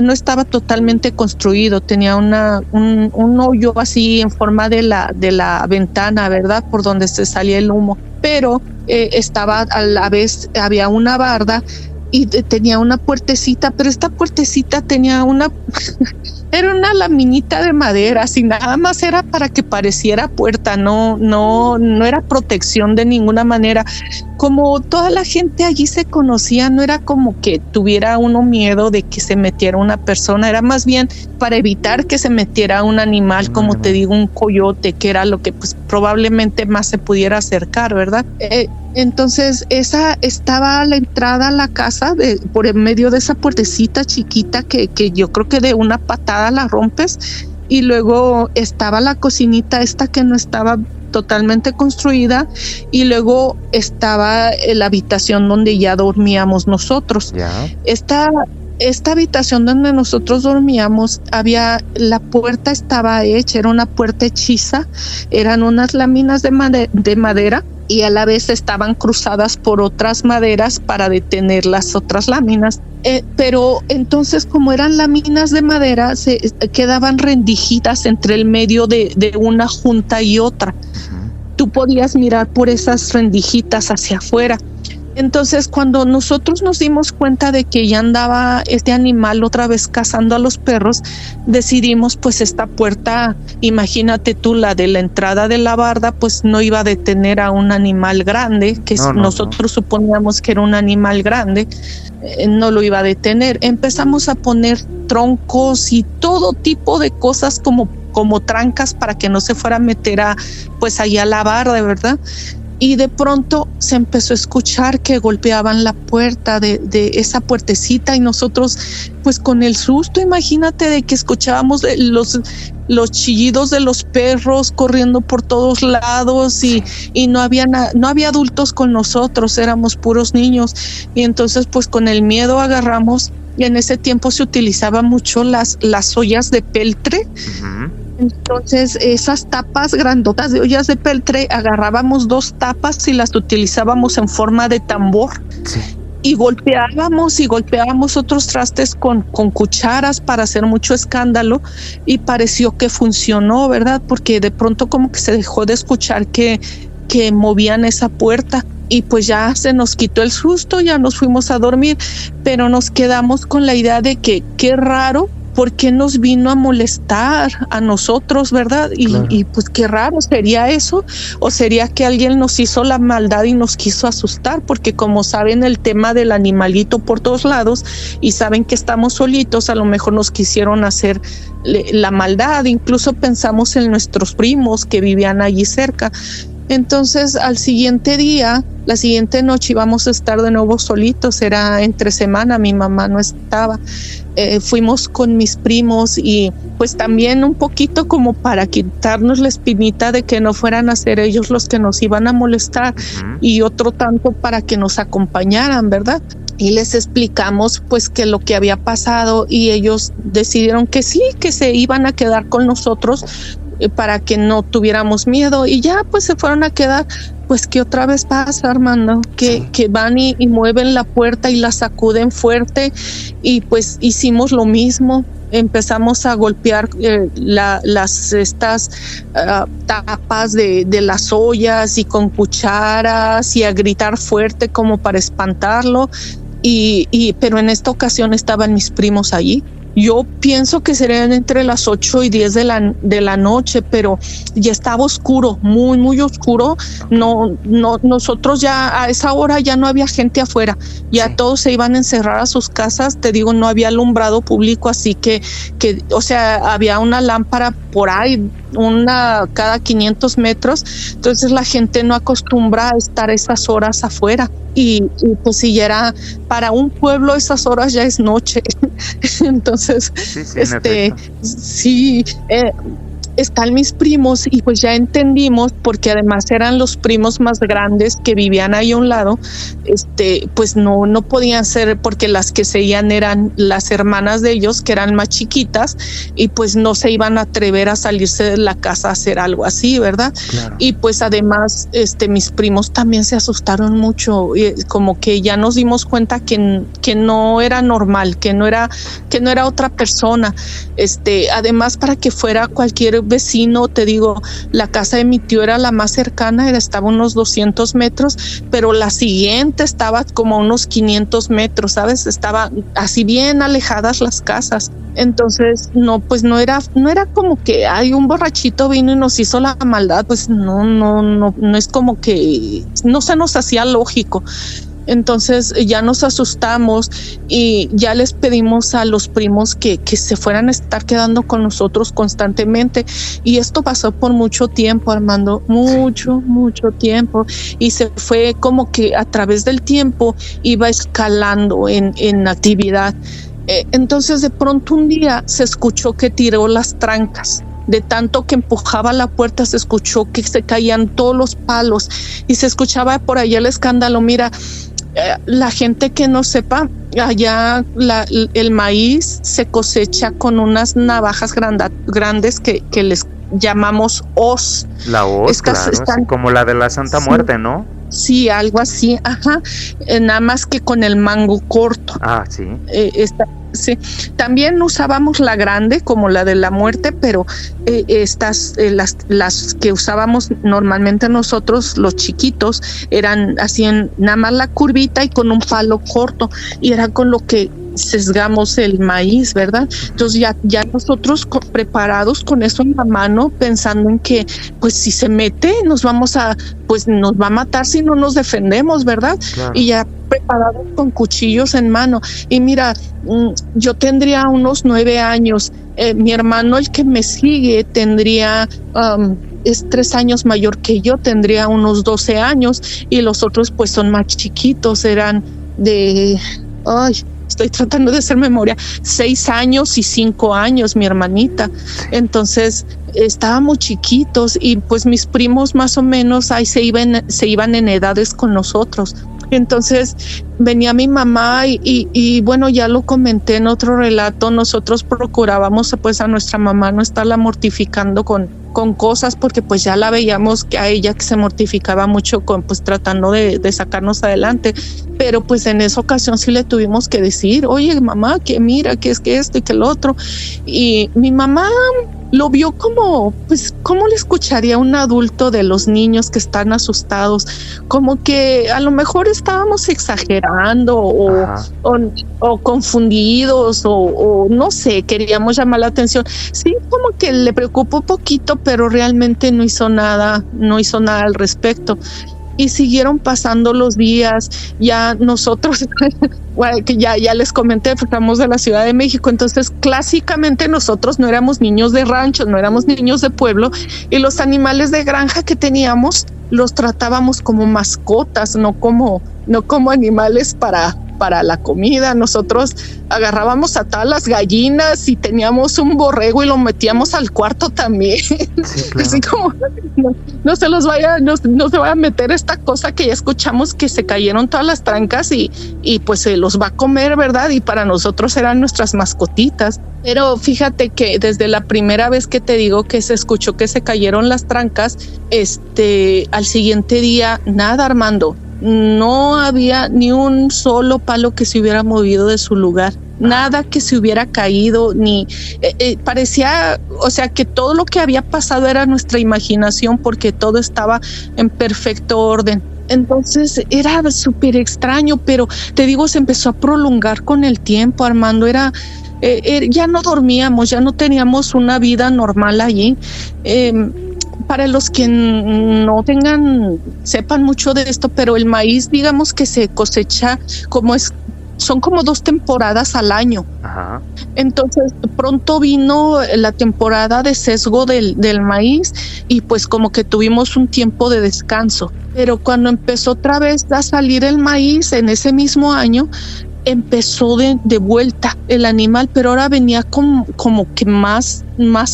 no estaba totalmente construido, tenía un hoyo así en forma de la ventana, ¿verdad? Por donde se salía el humo, pero estaba a la vez, había una barda y tenía una puertecita, pero esta puertecita tenía era una laminita de madera, así nada más era para que pareciera puerta, no era protección de ninguna manera. Como toda la gente allí se conocía, no era como que tuviera uno miedo de que se metiera una persona, era más bien para evitar que se metiera un animal, como te digo, un coyote, que era lo que pues probablemente más se pudiera acercar, ¿verdad? Entonces esa estaba a la entrada a la casa por en medio de esa puertecita chiquita que yo creo que de una patada la rompes, y luego estaba la cocinita esta que no estaba totalmente construida, y luego estaba la habitación donde ya dormíamos nosotros. Yeah. Esta habitación donde nosotros dormíamos, la puerta estaba hecha, era una puerta hechiza, eran unas láminas de madera y a la vez estaban cruzadas por otras maderas para detener las otras láminas. Pero entonces, como eran láminas de madera, se quedaban rendijitas entre el medio de una junta y otra. Tú podías mirar por esas rendijitas hacia afuera. Entonces, cuando nosotros nos dimos cuenta de que ya andaba este animal otra vez cazando a los perros, decidimos, pues esta puerta, imagínate tú, la de la entrada de la barda, pues no iba a detener a un animal grande, que nosotros suponíamos que era un animal grande, no lo iba a detener. Empezamos a poner troncos y todo tipo de cosas como trancas para que no se fuera a meter pues allá a la barda, ¿verdad? y de pronto se empezó a escuchar que golpeaban la puerta de esa puertecita y nosotros pues con el susto, imagínate, de que escuchábamos los chillidos de los perros corriendo por todos lados y no había adultos con nosotros, éramos puros niños, y entonces pues con el miedo agarramos, y en ese tiempo se utilizaban mucho las ollas de peltre. Uh-huh. Entonces esas tapas grandotas de ollas de peltre, agarrábamos 2 tapas y las utilizábamos en forma de tambor. Sí. Y golpeábamos otros trastes con cucharas para hacer mucho escándalo, y pareció que funcionó, ¿verdad? Porque de pronto como que se dejó de escuchar que movían esa puerta, y pues ya se nos quitó el susto, ya nos fuimos a dormir, pero nos quedamos con la idea de que qué raro, ¿por qué nos vino a molestar a nosotros, verdad? Y pues qué raro, ¿sería eso? ¿O sería que alguien nos hizo la maldad y nos quiso asustar? Porque como saben el tema del animalito por todos lados y saben que estamos solitos, a lo mejor nos quisieron hacer la maldad. Incluso pensamos en nuestros primos que vivían allí cerca. Entonces al siguiente día, la siguiente noche íbamos a estar de nuevo solitos, era entre semana, mi mamá no estaba. Fuimos con mis primos y pues también un poquito como para quitarnos la espinita de que no fueran a ser ellos los que nos iban a molestar, uh-huh. Y otro tanto para que nos acompañaran, ¿verdad? Y les explicamos pues que lo que había pasado, y ellos decidieron que sí, que se iban a quedar con nosotros para que no tuviéramos miedo, y ya pues se fueron a quedar. Pues que otra vez pasa, Armando, que van y mueven la puerta y la sacuden fuerte, y pues hicimos lo mismo. Empezamos a golpear estas tapas de las ollas y con cucharas, y a gritar fuerte como para espantarlo, pero en esta ocasión estaban mis primos allí. Yo pienso que serían entre las 8 y 10 de la noche, pero ya estaba oscuro, muy, muy oscuro. No, nosotros ya a esa hora ya no había gente afuera, ya todos se iban a encerrar a sus casas. Te digo, no había alumbrado público, así que, o sea, había una lámpara por ahí, una cada 500 metros. Entonces la gente no acostumbra a estar esas horas afuera. Y pues si ya era para un pueblo, esas horas ya es noche. Entonces, están mis primos, y pues ya entendimos, porque además eran los primos más grandes que vivían ahí a un lado, pues no podían ser, porque las que seguían eran las hermanas de ellos, que eran más chiquitas, y pues no se iban a atrever a salirse de la casa a hacer algo así, ¿verdad? Claro. Y pues además mis primos también se asustaron mucho, y como que ya nos dimos cuenta que no era normal, que no era otra persona. Además, para que fuera cualquier vecino, te digo, la casa de mi tío era la más cercana, estaba a unos 200 metros, pero la siguiente estaba como a unos 500 metros, ¿sabes? Estaba así bien alejadas las casas. Entonces, no era como que hay un borrachito vino y nos hizo la maldad, pues no es como que no se nos hacía lógico. Entonces ya nos asustamos y ya les pedimos a los primos que se fueran a estar quedando con nosotros constantemente, y esto pasó por mucho tiempo, Armando, mucho tiempo, y se fue como que a través del tiempo iba escalando en actividad. Entonces de pronto un día se escuchó que tiró las trancas. De tanto que empujaba la puerta, se escuchó que se caían todos los palos y se escuchaba por allá el escándalo. Mira, la gente que no sepa, allá el maíz se cosecha con unas navajas grandes que les llamamos hoz. La hoz, claro, como la de la Santa Muerte, ¿no? Sí, algo así, ajá. Nada más que con el mango corto. Ah, sí. Sí, también usábamos la grande como la de la muerte, pero las que usábamos normalmente nosotros, los chiquitos, eran así nada más la curvita y con un palo corto, y era con lo que sesgamos el maíz, ¿verdad? Entonces ya nosotros preparados con eso en la mano, pensando en que pues si se mete nos va a matar si no nos defendemos, ¿verdad? Claro. Y ya preparados con cuchillos en mano. Y mira, yo tendría unos 9 años, mi hermano, el que me sigue, tendría es 3 años mayor que yo, tendría unos 12 años, y los otros pues son más chiquitos, eran de, estoy tratando de hacer memoria, 6 años y 5 años, mi hermanita. Entonces estábamos chiquitos y pues mis primos más o menos ahí se iban en edades con nosotros. Entonces venía mi mamá y bueno, ya lo comenté en otro relato, nosotros procurábamos pues a nuestra mamá no estarla mortificando con cosas, porque pues ya la veíamos que a ella que se mortificaba mucho con pues tratando de sacarnos adelante, pero pues en esa ocasión sí le tuvimos que decir, oye mamá, que mira, que es que esto y que lo otro, y mi mamá lo vio como, pues, ¿cómo le escucharía a un adulto de los niños que están asustados? Como que a lo mejor estábamos exagerando o confundidos o no sé, queríamos llamar la atención. Sí, como que le preocupó un poquito, pero realmente no hizo nada al respecto. Y siguieron pasando los días, ya nosotros, bueno, que ya les comenté, pues, estamos de la Ciudad de México, entonces clásicamente nosotros no éramos niños de rancho, no éramos niños de pueblo, y los animales de granja que teníamos los tratábamos como mascotas, no como animales para la comida. Nosotros agarrábamos a todas las gallinas y teníamos un borrego y lo metíamos al cuarto también. Sí, claro. Así como no se vaya a meter esta cosa que ya escuchamos, que se cayeron todas las trancas y pues se los va a comer, ¿verdad? Y para nosotros eran nuestras mascotitas. Pero fíjate que desde la primera vez que te digo que se escuchó que se cayeron las trancas, al siguiente día, nada, Armando. No había ni un solo palo que se hubiera movido de su lugar, nada que se hubiera caído, ni parecía, o sea, que todo lo que había pasado era nuestra imaginación, porque todo estaba en perfecto orden. Entonces era súper extraño, pero te digo, se empezó a prolongar con el tiempo, Armando. Ya no dormíamos, ya no teníamos una vida normal allí. Para los que no sepan mucho de esto, pero el maíz, digamos que se cosecha son como 2 temporadas al año. Ajá. Entonces pronto vino la temporada de sesgo del maíz y pues como que tuvimos un tiempo de descanso. Pero cuando empezó otra vez a salir el maíz en ese mismo año, empezó de vuelta el animal, pero ahora venía como que más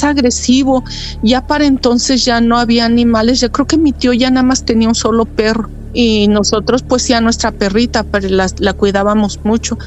agresivo. Ya para entonces ya no había animales. Yo creo que mi tío ya nada más tenía un solo perro y nosotros pues ya nuestra perrita, pero la cuidábamos mucho.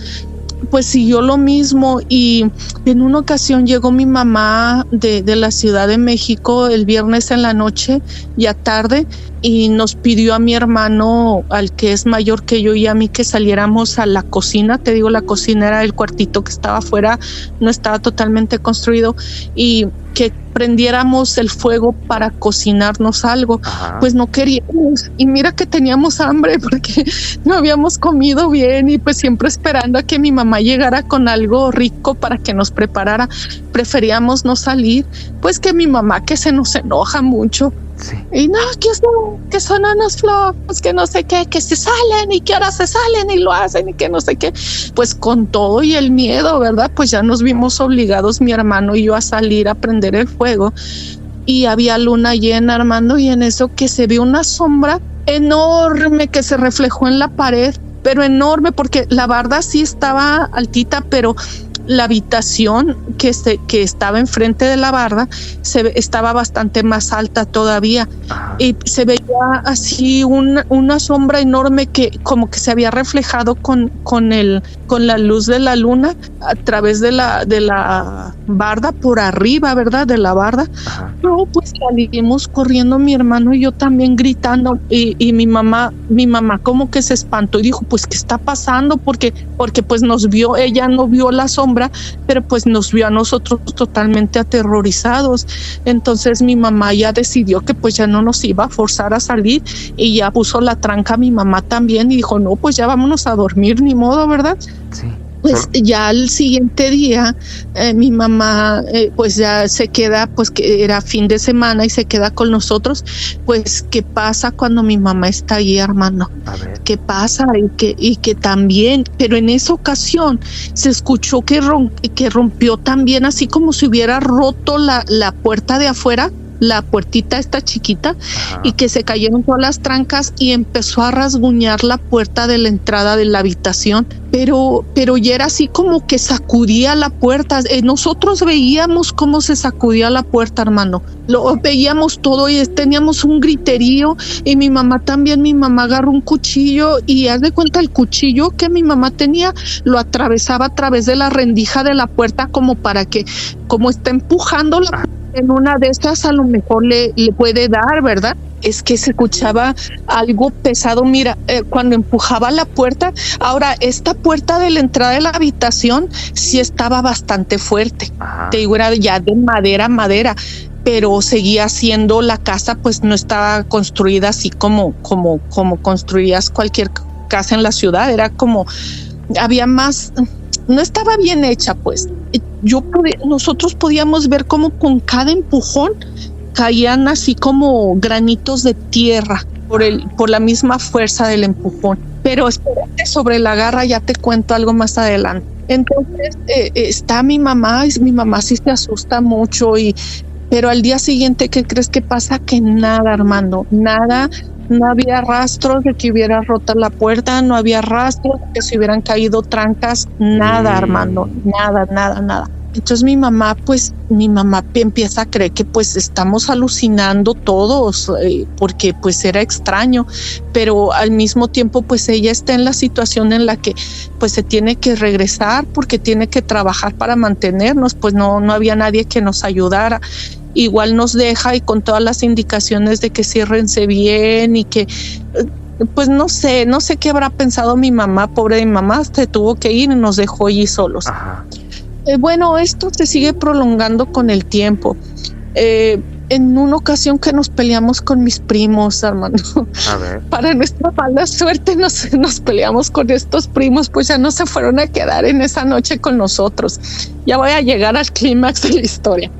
Pues siguió lo mismo y en una ocasión llegó mi mamá de la Ciudad de México el viernes en la noche, ya tarde, y nos pidió a mi hermano, al que es mayor que yo, y a mí, que saliéramos a la cocina. Te digo, la cocina era el cuartito que estaba afuera, no estaba totalmente construido, y que prendiéramos el fuego para cocinarnos algo. Ajá. Pues no queríamos, y mira que teníamos hambre porque no habíamos comido bien, y pues siempre esperando a que mi mamá llegara con algo rico para que nos preparara. Preferíamos no salir, pues que mi mamá, que se nos enoja mucho. Sí. Y no, que son unos flojos, que no sé qué, que se salen y que ahora se salen y lo hacen y que no sé qué. Pues con todo y el miedo, ¿verdad? Pues ya nos vimos obligados, mi hermano y yo, a salir a prender el fuego. Y había luna llena, Armando, y en eso que se vio una sombra enorme que se reflejó en la pared, pero enorme, porque la barda sí estaba altita, pero la habitación que estaba enfrente de la barda estaba bastante más alta todavía. Ajá. Y se veía así una sombra enorme que como que se había reflejado con la luz de la luna a través de la barda, por arriba, ¿verdad? De la barda. Ajá. No, pues salimos corriendo mi hermano y yo también gritando, y mi mamá como que se espantó y dijo, pues ¿qué está pasando? Porque pues nos vio, ella no vio la sombra, pero pues nos vio a nosotros totalmente aterrorizados. Entonces mi mamá ya decidió que pues ya no nos iba a forzar a salir, y ya puso la tranca a mi mamá también y dijo, no, pues ya vámonos a dormir, ni modo, ¿verdad? Sí. Pues ya al siguiente día mi mamá pues ya se queda, pues que era fin de semana, y se queda con nosotros. Pues ¿qué pasa cuando mi mamá está ahí, Armando? ¿Qué pasa? Y que también, pero en esa ocasión se escuchó que rompió también, así como si hubiera roto la puerta de afuera. la puertita esta chiquita, Ajá. y que se cayeron todas las trancas y empezó a rasguñar la puerta de la entrada de la habitación, pero ya era así como que sacudía la puerta. Nosotros veíamos cómo se sacudía la puerta, hermano. Lo veíamos todo y teníamos un griterío, y mi mamá también. Mi mamá agarró un cuchillo y haz de cuenta el cuchillo que mi mamá tenía, lo atravesaba a través de la rendija de la puerta, como para que, como está empujando la puerta, en una de estas a lo mejor le puede dar, ¿verdad? Es que se escuchaba algo pesado. Mira, cuando empujaba la puerta. Ahora, esta puerta de la entrada de la habitación sí estaba bastante fuerte. Ajá. Te digo, era ya de madera, pero seguía siendo la casa, pues no estaba construida así como construías cualquier casa en la ciudad. Era como, había más, no estaba bien hecha, pues. Nosotros podíamos ver como con cada empujón caían así como granitos de tierra por la misma fuerza del empujón. Pero espérate, sobre la garra ya te cuento algo más adelante. Entonces está mi mamá sí se asusta mucho, pero al día siguiente, ¿qué crees que pasa? Que nada, Armando, nada. No había rastros de que hubiera roto la puerta, no había rastros de que se hubieran caído trancas, nada, Armando, nada. Entonces mi mamá empieza a creer que pues estamos alucinando todos, porque pues era extraño, pero al mismo tiempo pues ella está en la situación en la que pues se tiene que regresar porque tiene que trabajar para mantenernos, pues no había nadie que nos ayudara. Igual nos deja, y con todas las indicaciones de que ciérrense bien y que pues no sé qué habrá pensado mi mamá. Pobre de mi mamá, se tuvo que ir y nos dejó allí solos. Ajá. Bueno, esto se sigue prolongando con el tiempo. En una ocasión que nos peleamos con mis primos, hermano. A ver. Para nuestra mala suerte nos peleamos con estos primos, pues ya no se fueron a quedar en esa noche con nosotros. Ya voy a llegar al clímax de la historia.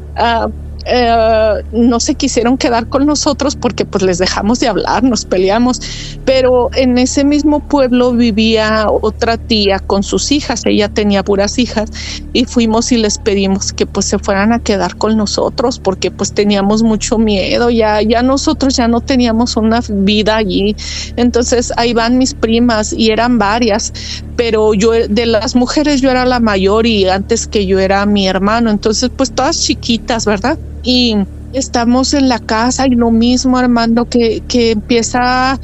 No se quisieron quedar con nosotros porque pues les dejamos de hablar, nos peleamos, pero en ese mismo pueblo vivía otra tía con sus hijas. Ella tenía puras hijas, y fuimos y les pedimos que pues se fueran a quedar con nosotros porque pues teníamos mucho miedo. Ya nosotros ya no teníamos una vida allí. Entonces ahí van mis primas, y eran varias, pero yo de las mujeres yo era la mayor, y antes que yo era mi hermano. Entonces pues todas chiquitas, ¿verdad? Y estamos en la casa, y lo mismo, Armando, que empieza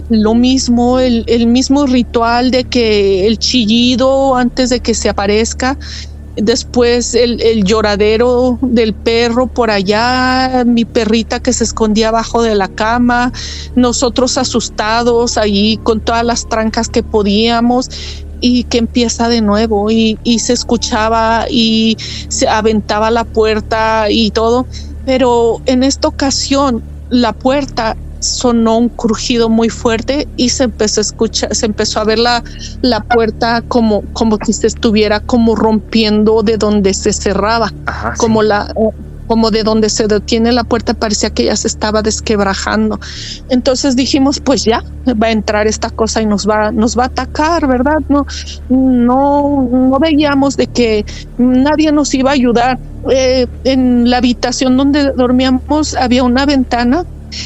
lo mismo, el mismo ritual de que el chillido antes de que se aparezca, después el lloradero del perro por allá, mi perrita que se escondía abajo de la cama, nosotros asustados allí con todas las trancas que podíamos, y que empieza de nuevo, y se escuchaba y se aventaba la puerta y todo. Pero en esta ocasión la puerta sonó un crujido muy fuerte, y se empezó a ver la puerta como si se estuviera como rompiendo de donde se cerraba. Ajá, como sí. Como de donde se detiene la puerta, parecía que ya se estaba desquebrajando. Entonces dijimos, pues ya va a entrar esta cosa y nos va a atacar, ¿verdad? No veíamos de que nadie nos iba a ayudar. En la habitación donde dormíamos había una ventana.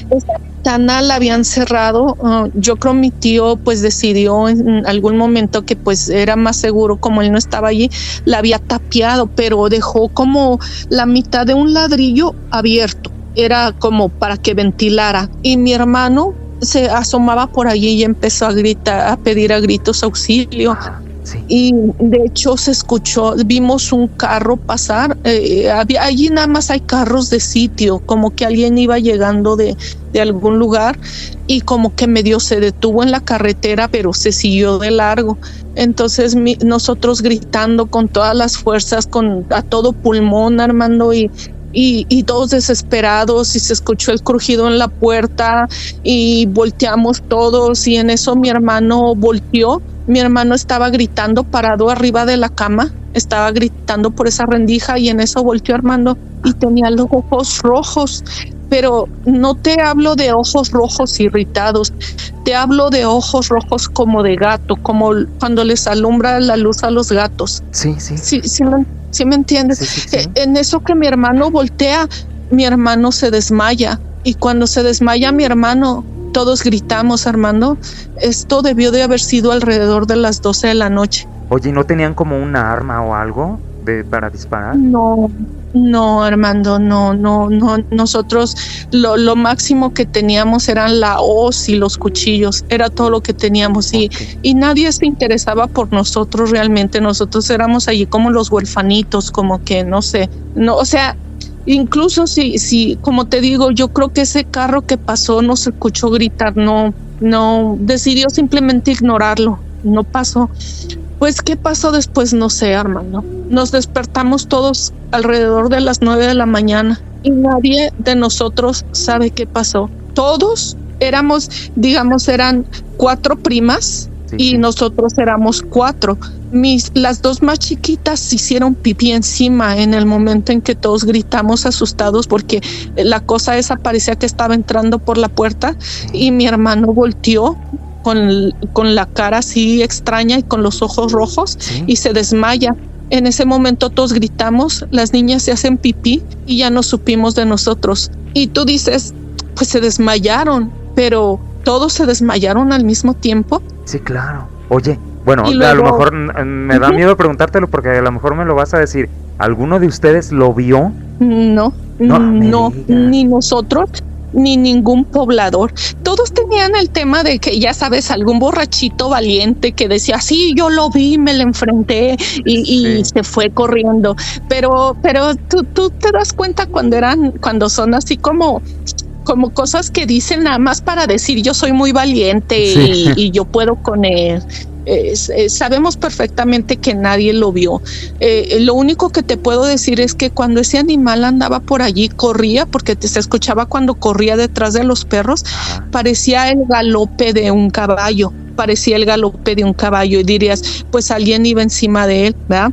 Esa ventana la habían cerrado. Yo creo mi tío pues decidió en algún momento que pues era más seguro, como él no estaba allí, la había tapiado, pero dejó como la mitad de un ladrillo abierto. Era como para que ventilara. Y mi hermano se asomaba por allí y empezó a gritar, a pedir a gritos auxilio. Sí. Y de hecho se escuchó, vimos un carro pasar. Allí nada más hay carros de sitio, como que alguien iba llegando de algún lugar, y como que medio se detuvo en la carretera, pero se siguió de largo. Entonces nosotros gritando con todas las fuerzas, a todo pulmón, Armando, y todos desesperados, y se escuchó el crujido en la puerta, y volteamos todos, y en eso mi hermano volteó. Mi hermano estaba gritando parado arriba de la cama, estaba gritando por esa rendija, y en eso volteó Armando y tenía los ojos rojos. Pero no te hablo de ojos rojos irritados, te hablo de ojos rojos como de gato, como cuando les alumbra la luz a los gatos. Sí. ¿Sí me entiendes? Sí, sí, sí. En eso que mi hermano voltea, mi hermano se desmaya. Y cuando se desmaya mi hermano, todos gritamos, Armando. Esto debió de haber sido alrededor de las 12 de la noche. Oye, ¿y no tenían como una arma o algo para disparar? No, Armando, no. Nosotros lo máximo que teníamos eran la hoz y los cuchillos. Era todo lo que teníamos. Okay. Y nadie se interesaba por nosotros realmente. Nosotros éramos allí como los huerfanitos, como que no sé. No, o sea, incluso si, como te digo, yo creo que ese carro que pasó nos escuchó gritar, no, decidió simplemente ignorarlo, no pasó. Pues, ¿qué pasó después? No sé, Armando. Nos despertamos todos alrededor de las 9 de la mañana y nadie de nosotros sabe qué pasó. Todos éramos, digamos, eran 4 primas y nosotros éramos 4. Las 2 más chiquitas se hicieron pipí encima en el momento en que todos gritamos asustados porque la cosa esa parecía que estaba entrando por la puerta y mi hermano volteó con la cara así extraña y con los ojos rojos y se desmaya. En ese momento todos gritamos, las niñas se hacen pipí y ya no supimos de nosotros. Y tú dices, pues se desmayaron, pero ¿todos se desmayaron al mismo tiempo? Sí, claro. Oye, bueno, luego, a lo mejor me da miedo preguntártelo porque a lo mejor me lo vas a decir. ¿Alguno de ustedes lo vio? No, ni nosotros, ni ningún poblador. Todos tenían el tema de que, ya sabes, algún borrachito valiente que decía, sí, yo lo vi, me le enfrenté y se fue corriendo. Pero tú te das cuenta cuando son así como cosas que dicen nada más para decir yo soy muy valiente y yo puedo con él. Sabemos perfectamente que nadie lo vio. Lo único que te puedo decir es que cuando ese animal andaba por allí, corría, porque se escuchaba cuando corría detrás de los perros, parecía el galope de un caballo, y dirías, pues alguien iba encima de él, ¿verdad?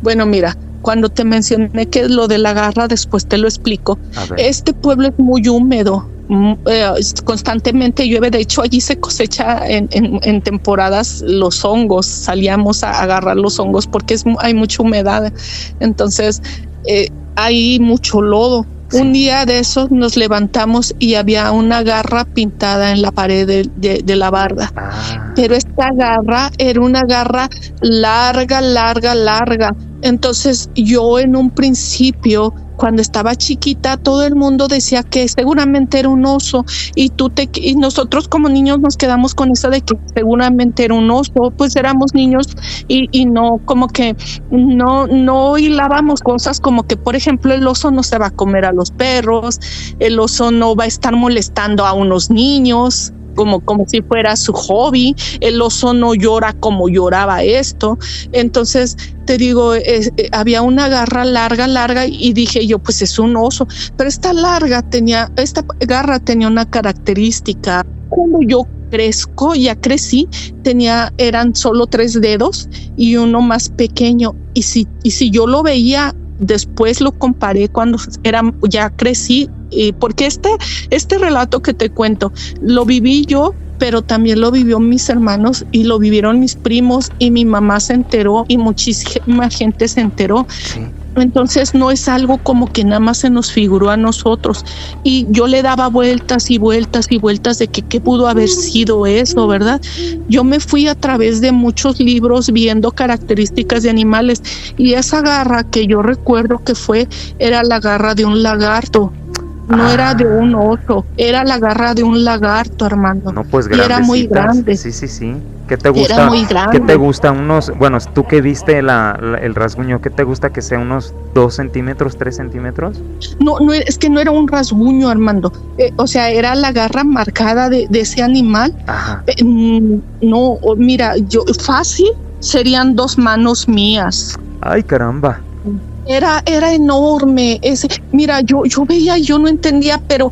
Bueno, mira, cuando te mencioné que lo de la garra, después te lo explico. Este pueblo es muy húmedo, constantemente llueve. De hecho, allí se cosecha en temporadas los hongos. Salíamos a agarrar los hongos porque hay mucha humedad. Entonces, hay mucho lodo. Un día de esos nos levantamos y había una garra pintada en la pared de la barda. Pero esta garra era una garra larga. Entonces yo en un principio, cuando estaba chiquita, todo el mundo decía que seguramente era un oso y nosotros como niños nos quedamos con eso de que seguramente era un oso. Pues éramos niños y no, como que no hilábamos cosas como que, por ejemplo, el oso no se va a comer a los perros, el oso no va a estar molestando a unos niños como si fuera su hobby, el oso no llora como lloraba esto. Entonces te digo, había una garra larga y dije yo, pues es un oso, pero esta garra tenía una característica. Cuando yo crecí, eran solo 3 dedos y uno más pequeño, y si yo lo veía, después lo comparé cuando ya crecí, porque este relato que te cuento lo viví yo, pero también lo vivió mis hermanos y lo vivieron mis primos y mi mamá se enteró y muchísima gente se enteró. Entonces no es algo como que nada más se nos figuró a nosotros, y yo le daba vueltas de que qué pudo haber sido eso, ¿verdad? Yo me fui a través de muchos libros viendo características de animales, y esa garra que yo recuerdo que era la garra de un lagarto. No era de un oso, era la garra de un lagarto, Armando. No, pues y era muy grande. Sí. ¿Qué te gusta? Era muy grande. ¿Qué te gusta? Tú que viste el rasguño, ¿qué te gusta que sea unos 2 centímetros, 3 centímetros? No, es que no era un rasguño, Armando. O sea, era la garra marcada de ese animal. No, mira, fácil serían 2 manos mías. Ay, caramba. Era enorme. Mira, yo veía, yo no entendía, pero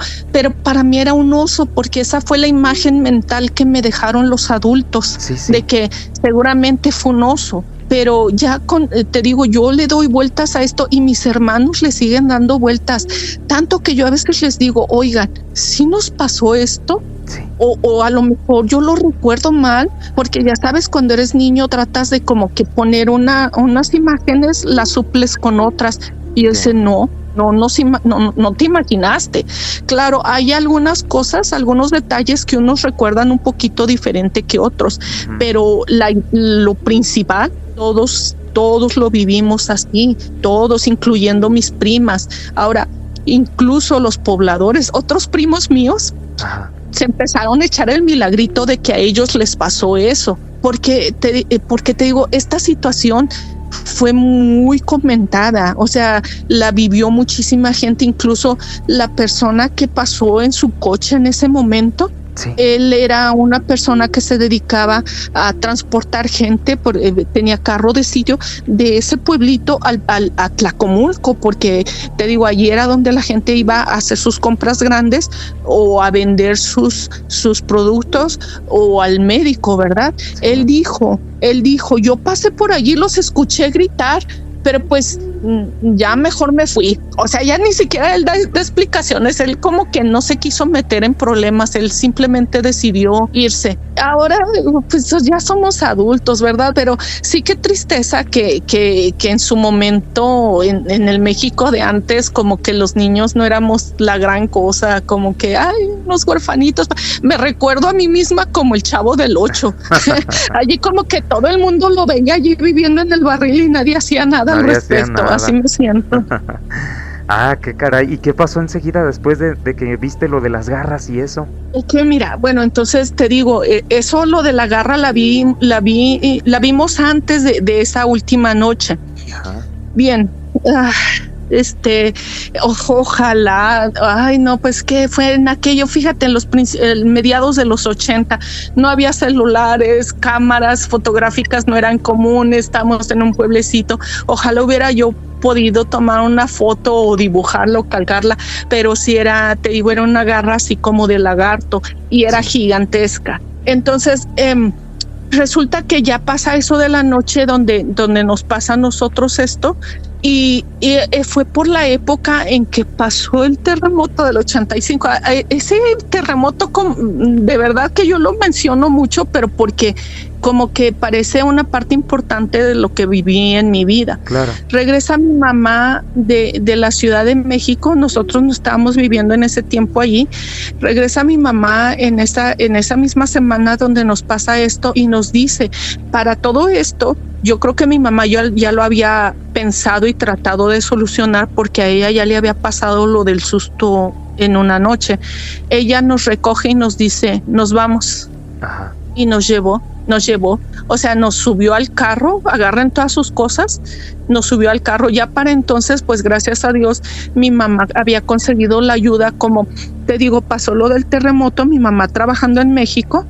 para mí era un oso, porque esa fue la imagen mental que me dejaron los adultos, de que seguramente fue un oso. Pero ya te digo, yo le doy vueltas a esto y mis hermanos le siguen dando vueltas, tanto que yo a veces les digo, oigan, ¿sí nos pasó esto? Sí. O a lo mejor yo lo recuerdo mal, porque ya sabes, cuando eres niño tratas de como que poner unas imágenes, las suples con otras, y él dice, no te imaginaste. Claro, hay algunas cosas, algunos detalles que unos recuerdan un poquito diferente que otros, pero lo principal, todos lo vivimos así, todos, incluyendo mis primas. Ahora, incluso los pobladores, otros primos míos, se empezaron a echar el milagrito de que a ellos les pasó eso, porque te digo, esta situación fue muy comentada, o sea, la vivió muchísima gente, incluso la persona que pasó en su coche en ese momento. Sí. Él era una persona que se dedicaba a transportar gente, tenía carro de sitio de ese pueblito a Tlacomulco, porque te digo, allí era donde la gente iba a hacer sus compras grandes o a vender sus productos o al médico, ¿verdad? Sí. Él dijo, yo pasé por allí, los escuché gritar, pero pues ya mejor me fui. O sea, ya ni siquiera él da explicaciones, él como que no se quiso meter en problemas, él simplemente decidió irse. Ahora pues ya somos adultos, ¿verdad? Pero sí, qué tristeza que en su momento en el México de antes, como que los niños no éramos la gran cosa, como que unos huerfanitos. Me recuerdo a mí misma como el Chavo del 8. Allí como que todo el mundo lo veía allí viviendo en el barril y nadie hacía nada al respecto. Así me siento. Qué caray. ¿Y qué pasó enseguida después de que viste lo de las garras y eso? Ok, mira, bueno, entonces te digo, eso, lo de la garra la vimos antes de esa última noche. Ajá. Bien. Ojalá, pues que fue en aquello, fíjate, en mediados de los 80, no había celulares, cámaras fotográficas no eran comunes, estamos en un pueblecito, ojalá hubiera yo podido tomar una foto o dibujarla o calcarla, pero sí era una garra así como de lagarto y era gigantesca. Entonces, resulta que ya pasa eso de la noche donde nos pasa a nosotros esto, y fue por la época en que pasó el terremoto del 85. Ese terremoto, de verdad que yo lo menciono mucho, pero porque como que parece una parte importante de lo que viví en mi vida. Claro. Regresa mi mamá de la Ciudad de México, nosotros no estábamos viviendo en ese tiempo allí. Regresa mi mamá en esa misma semana donde nos pasa esto y nos dice, para todo esto, yo creo que mi mamá ya lo había pensado y tratado de solucionar, porque a ella ya le había pasado lo del susto en una noche. Ella nos recoge y nos dice, nos vamos. Ajá. Y nos llevó, o sea, nos subió al carro, agarren todas sus cosas, nos subió al carro. Ya para entonces, pues gracias a Dios, mi mamá había conseguido la ayuda, como te digo, pasó lo del terremoto, mi mamá trabajando en México,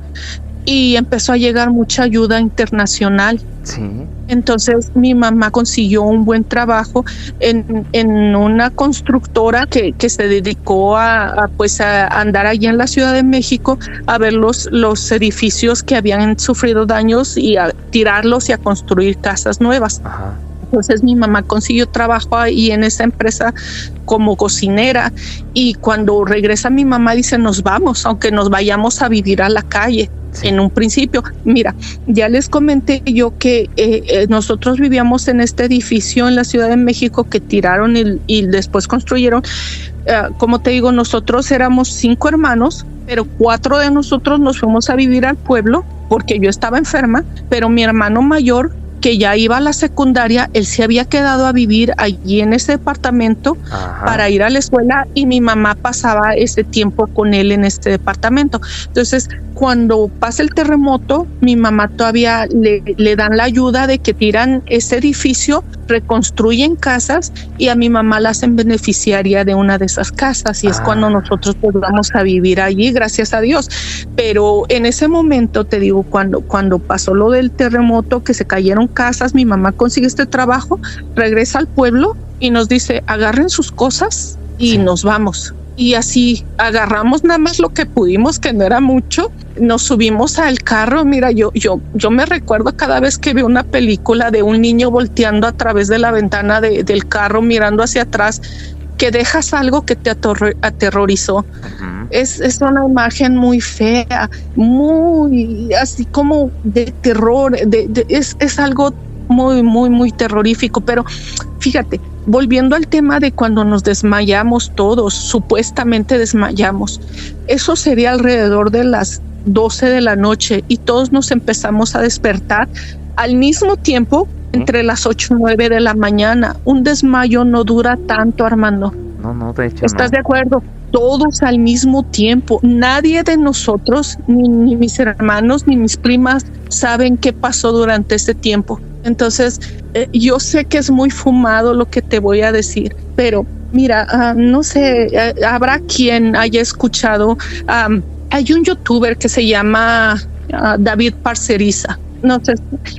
y empezó a llegar mucha ayuda internacional. Sí. Entonces mi mamá consiguió un buen trabajo en una constructora que se dedicó a andar allí en la Ciudad de México a ver los edificios que habían sufrido daños y a tirarlos y a construir casas nuevas. Ajá. Entonces mi mamá consiguió trabajo ahí en esa empresa como cocinera, y cuando regresa mi mamá dice, nos vamos, aunque nos vayamos a vivir a la calle. Sí. En un principio, mira, ya les comenté yo que nosotros vivíamos en este edificio en la Ciudad de México que tiraron y después construyeron. Como te digo, nosotros éramos 5 hermanos, pero 4 de nosotros nos fuimos a vivir al pueblo porque yo estaba enferma, pero mi hermano mayor, que ya iba a la secundaria, él se había quedado a vivir allí en ese departamento. Ajá. Para ir a la escuela, y mi mamá pasaba ese tiempo con él en este departamento. Entonces, cuando pasa el terremoto, mi mamá todavía le dan la ayuda de que tiran ese edificio, reconstruyen casas, y a mi mamá la hacen beneficiaria de una de esas casas, y es cuando nosotros pues vamos a vivir allí, gracias a Dios. Pero en ese momento, te digo, cuando pasó lo del terremoto, que se cayeron casas, mi mamá consigue este trabajo, regresa al pueblo y nos dice, agarren sus cosas y nos vamos. Y así agarramos nada más lo que pudimos, que no era mucho, nos subimos al carro. Mira, yo me recuerdo cada vez que veo una película de un niño volteando a través de la ventana del carro, mirando hacia atrás, porque dejas algo que te aterrorizó. Ujú. Es una imagen muy fea, muy así como de terror, es algo muy, muy, muy terrorífico. Pero fíjate, volviendo al tema de cuando nos desmayamos todos, supuestamente desmayamos, eso sería alrededor de las 12 de la noche y todos nos empezamos a despertar al mismo tiempo entre las 8 y 9 de la mañana. Un desmayo no dura tanto, Armando. No, de hecho ¿Estás no. de acuerdo? Todos al mismo tiempo. Nadie de nosotros, ni mis hermanos, ni mis primas, saben qué pasó durante ese tiempo. Entonces, yo sé que es muy fumado lo que te voy a decir, pero mira, no sé, habrá quien haya escuchado. Hay un youtuber que se llama David Parceriza. No sé,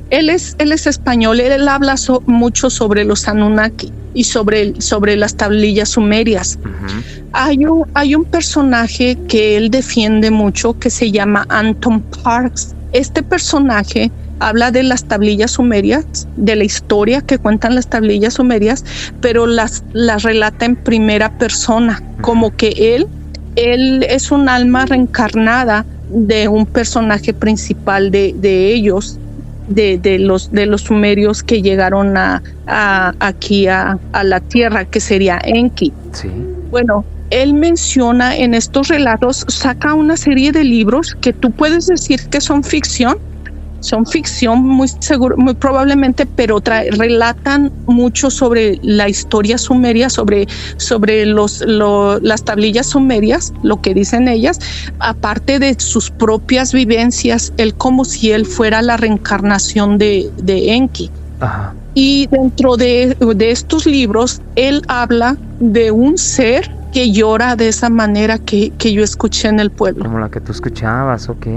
él es español. Él habla mucho sobre los Anunnaki y sobre las tablillas sumerias. Ujú. Hay un personaje que él defiende mucho que se llama Anton Parks. Este personaje habla de las tablillas sumerias, de la historia que cuentan las tablillas sumerias, pero las relata en primera persona, como que él es un alma reencarnada de un personaje principal de ellos, de los sumerios que llegaron aquí a la tierra, que sería Enki. Sí. Bueno, él menciona en estos relatos, saca una serie de libros que tú puedes decir que son ficción muy seguro, muy probablemente, pero relatan mucho sobre la historia sumeria, sobre las tablillas sumerias, lo que dicen ellas, aparte de sus propias vivencias, él como si él fuera la reencarnación de Enki. Ajá. Y dentro de estos libros, él habla de un ser que llora de esa manera que yo escuché en el pueblo. Como la que tú escuchabas, ok.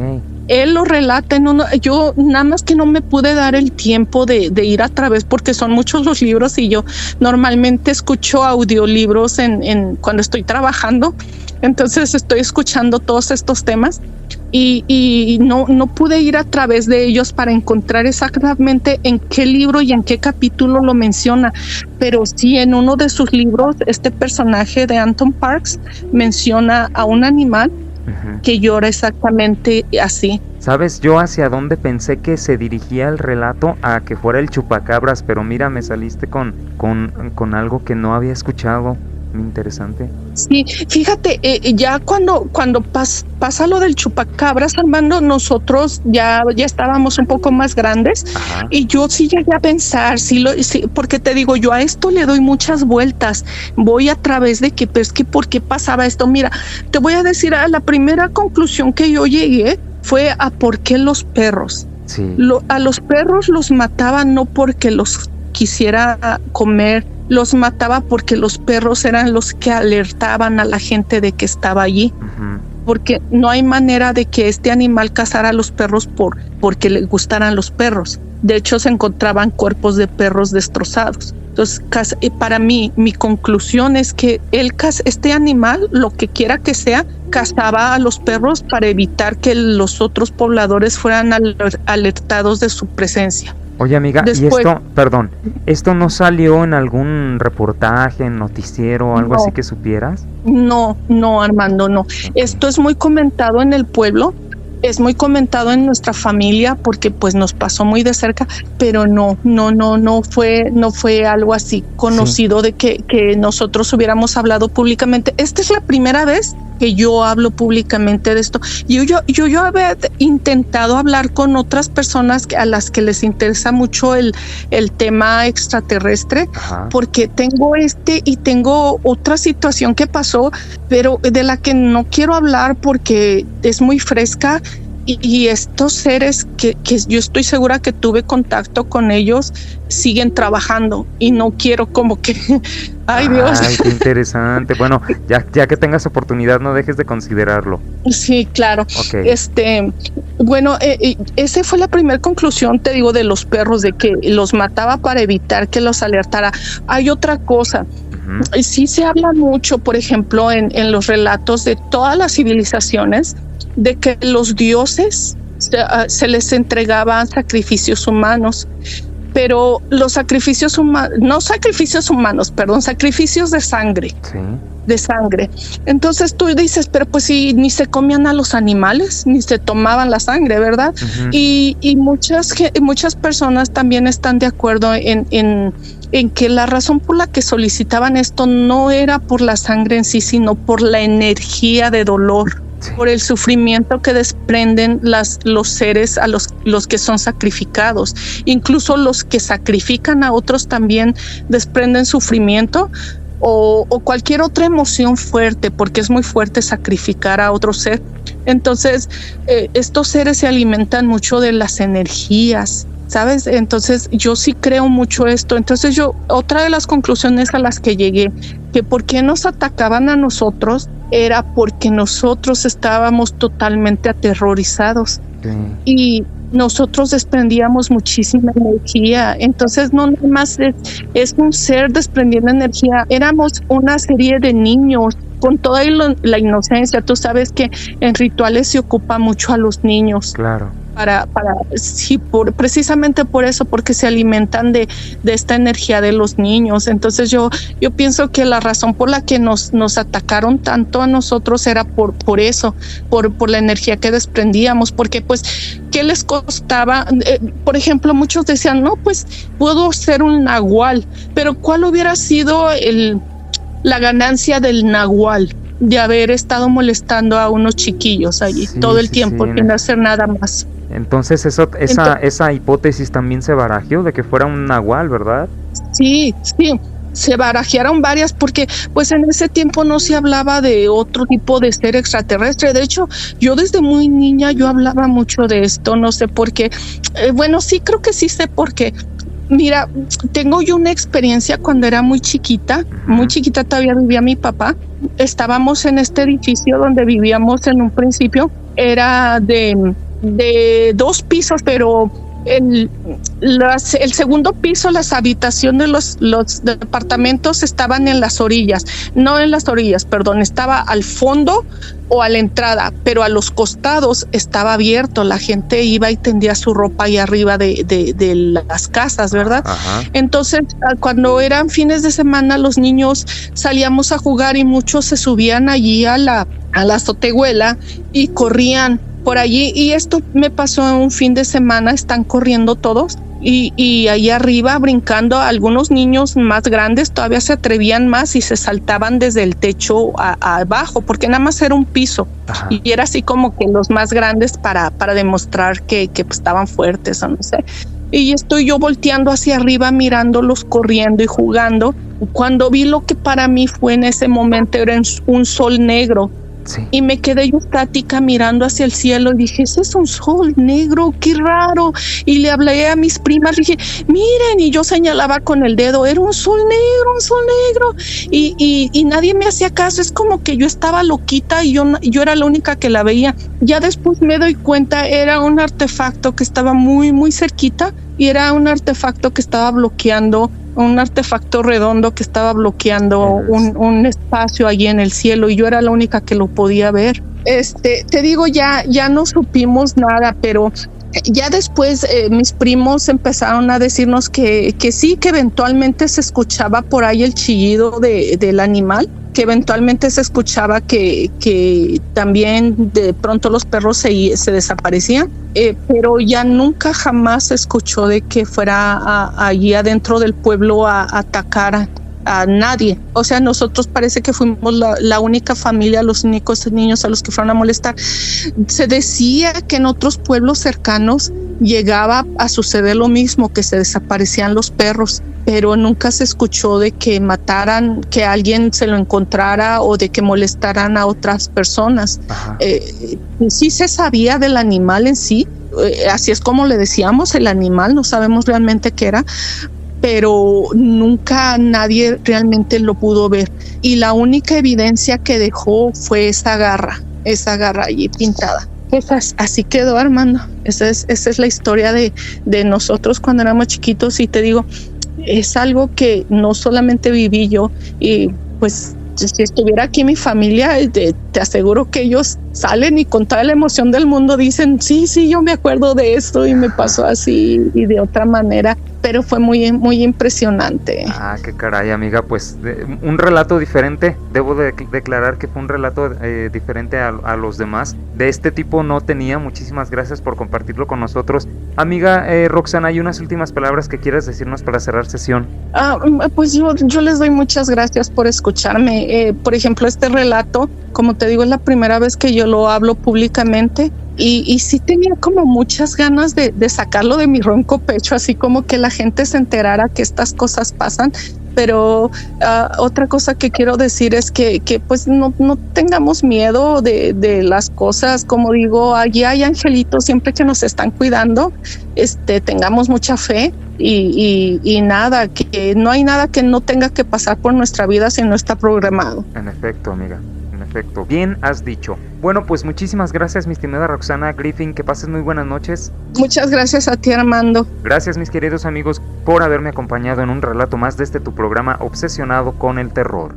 Él lo relata en uno. Yo nada más que no me pude dar el tiempo de ir a través, porque son muchos los libros y yo normalmente escucho audiolibros cuando estoy trabajando. Entonces estoy escuchando todos estos temas y no pude ir a través de ellos para encontrar exactamente en qué libro y en qué capítulo lo menciona. Pero sí, en uno de sus libros, este personaje de Anton Parks menciona a un animal que llora exactamente así. ¿Sabes yo hacia dónde pensé que se dirigía el relato? A que fuera el chupacabras, pero mira, me saliste con algo que no había escuchado. Muy interesante. Sí, fíjate, ya cuando pasa lo del chupacabras, Armando, nosotros ya estábamos un poco más grandes. Ajá. Y yo sí llegué a pensar, sí, porque te digo, yo a esto le doy muchas vueltas, voy a través de que, pues, que por qué pasaba esto. Mira, te voy a decir, a la primera conclusión que yo llegué fue a por qué los perros. Sí. A los perros los mataban no porque los quisiera comer, los mataba porque los perros eran los que alertaban a la gente de que estaba allí. Uh-huh. Porque no hay manera de que este animal cazara a los perros porque le gustaran los perros. De hecho, se encontraban cuerpos de perros destrozados. Entonces, para mí, mi conclusión es que este animal, lo que quiera que sea, cazaba a los perros para evitar que los otros pobladores fueran alertados de su presencia. Oye, amiga, después, ¿y esto no salió en algún reportaje, en noticiero o algo así que supieras? No, Armando, no. Okay. Esto es muy comentado en el pueblo, es muy comentado en nuestra familia porque pues nos pasó muy de cerca, pero no fue algo así conocido, sí, de que nosotros hubiéramos hablado públicamente. Esta es la primera vez que yo hablo públicamente de esto. Yo había intentado hablar con otras personas a las que les interesa mucho el tema extraterrestre. Ajá. Porque tengo otra situación que pasó, pero de la que no quiero hablar porque es muy fresca. Y estos seres que yo estoy segura que tuve contacto con ellos siguen trabajando y no quiero como que ay Dios. Ay, qué interesante. Bueno, ya que tengas oportunidad, no dejes de considerarlo. Sí, claro. Okay. Bueno, esa fue la primera conclusión, te digo, de los perros, de que los mataba para evitar que los alertara. Hay otra cosa. Uh-huh. Sí se habla mucho, por ejemplo, en los relatos de todas las civilizaciones, de que los dioses se les entregaban sacrificios humanos. pero los sacrificios humanos, no sacrificios humanos, perdón, sacrificios de sangre. Sí. De sangre. Entonces tú dices, pero pues si ni se comían a los animales, ni se tomaban la sangre, ¿verdad? Ujú. Y muchas personas también están de acuerdo en que la razón por la que solicitaban esto no era por la sangre en sí, sino por la energía de dolor, Sí. por el sufrimiento que desprenden los seres a los que son sacrificados. Incluso los que sacrifican a otros también desprenden sufrimiento o cualquier otra emoción fuerte, porque es muy fuerte sacrificar a otro ser. Entonces, estos seres se alimentan mucho de las energías, ¿sabes? Entonces, yo sí creo mucho esto. Entonces, otra de las conclusiones a las que llegué, que por qué nos atacaban a nosotros, era porque nosotros estábamos totalmente aterrorizados. Sí. Y nosotros desprendíamos muchísima energía. Entonces no nada más es un ser desprendiendo energía. Éramos una serie de niños con toda la inocencia. Tú sabes que en rituales se ocupa mucho a los niños. Claro. Sí, precisamente por eso, porque se alimentan de esta energía de los niños. Entonces yo pienso que la razón por la que nos atacaron tanto a nosotros era por eso, por la energía que desprendíamos, porque pues, ¿qué les costaba? Por ejemplo, muchos decían, no, pues puedo ser un nahual, pero ¿cuál hubiera sido la ganancia del nahual de haber estado molestando a unos chiquillos allí todo el tiempo sin hacer nada más? Entonces esa hipótesis también se barajeó de que fuera un nahual, ¿verdad? Sí, se barajearon varias porque pues en ese tiempo no se hablaba de otro tipo de ser extraterrestre. De hecho, yo desde muy niña yo hablaba mucho de esto, no sé por qué. Bueno, sí, creo que sí sé por qué. Mira, tengo yo una experiencia cuando era muy chiquita todavía vivía mi papá. Estábamos en este edificio donde vivíamos en un principio, era de 2 pisos, pero el segundo piso, las habitaciones, los departamentos estaban en las orillas, no en las orillas, perdón, estaba al fondo o a la entrada, pero a los costados estaba abierto, la gente iba y tendía su ropa ahí arriba de las casas, ¿verdad? Ajá. Entonces, cuando eran fines de semana, los niños salíamos a jugar y muchos se subían allí a la azotehuela y corrían por allí, y esto me pasó en un fin de semana. Están corriendo todos y ahí arriba brincando. Algunos niños más grandes todavía se atrevían más y se saltaban desde el techo abajo, porque nada más era un piso. Ajá. Y era así como que los más grandes para demostrar que pues, estaban fuertes o no sé. Y estoy yo volteando hacia arriba mirándolos corriendo y jugando, cuando vi lo que para mí fue en ese momento era un sol negro. Sí. Y me quedé yo estática mirando hacia el cielo y dije, ese es un sol negro, qué raro. Y le hablé a mis primas, dije, miren, y yo señalaba con el dedo, era un sol negro. Y nadie me hacía caso. Es como que yo estaba loquita y yo era la única que la veía. Ya después me doy cuenta, era un artefacto que estaba muy, muy cerquita, y era un artefacto que estaba bloqueando, un artefacto redondo que estaba bloqueando un espacio allí en el cielo, y yo era la única que lo podía ver. Te digo, ya no supimos nada, pero ya después mis primos empezaron a decirnos que sí, que eventualmente se escuchaba por ahí el chillido del animal, que eventualmente se escuchaba que también de pronto los perros se desaparecían, pero ya nunca jamás se escuchó de que fuera allí adentro del pueblo a atacar a nadie. O sea, nosotros parece que fuimos la única familia, los únicos niños a los que fueron a molestar. Se decía que en otros pueblos cercanos llegaba a suceder lo mismo, que se desaparecían los perros, pero nunca se escuchó de que mataran, que alguien se lo encontrara o de que molestaran a otras personas. Sí se sabía del animal en sí, así es como le decíamos, el animal, no sabemos realmente qué era, pero nunca nadie realmente lo pudo ver. Y la única evidencia que dejó fue esa garra allí pintada. Pues así quedó, Armando. Esa es la historia de nosotros cuando éramos chiquitos, y te digo, es algo que no solamente viví yo, y pues si estuviera aquí mi familia, te aseguro que ellos salen y con toda la emoción del mundo dicen, sí, yo me acuerdo de esto y me pasó así y de otra manera. pero fue muy impresionante. Ah, qué caray, amiga, pues un relato diferente, debo de declarar que fue un relato diferente a los demás, de este tipo no tenía. Muchísimas gracias por compartirlo con nosotros. Amiga Roxana, ¿hay unas últimas palabras que quieras decirnos para cerrar sesión? Pues yo les doy muchas gracias por escucharme. Por ejemplo, este relato, como te digo, es la primera vez que yo lo hablo públicamente y sí tenía como muchas ganas de sacarlo de mi ronco pecho, así como que la gente se enterara que estas cosas pasan. Pero otra cosa que quiero decir es que pues no tengamos miedo de las cosas. Como digo, allí hay angelitos siempre que nos están cuidando. Tengamos mucha fe y nada, que no hay nada que no tenga que pasar por nuestra vida si no está programado. En efecto, amiga. Perfecto, bien has dicho. Bueno, pues muchísimas gracias, mi estimada Roxana Griffin, que pases muy buenas noches. Muchas gracias a ti, Armando. Gracias, mis queridos amigos, por haberme acompañado en un relato más de tu programa Obsesionado con el Terror.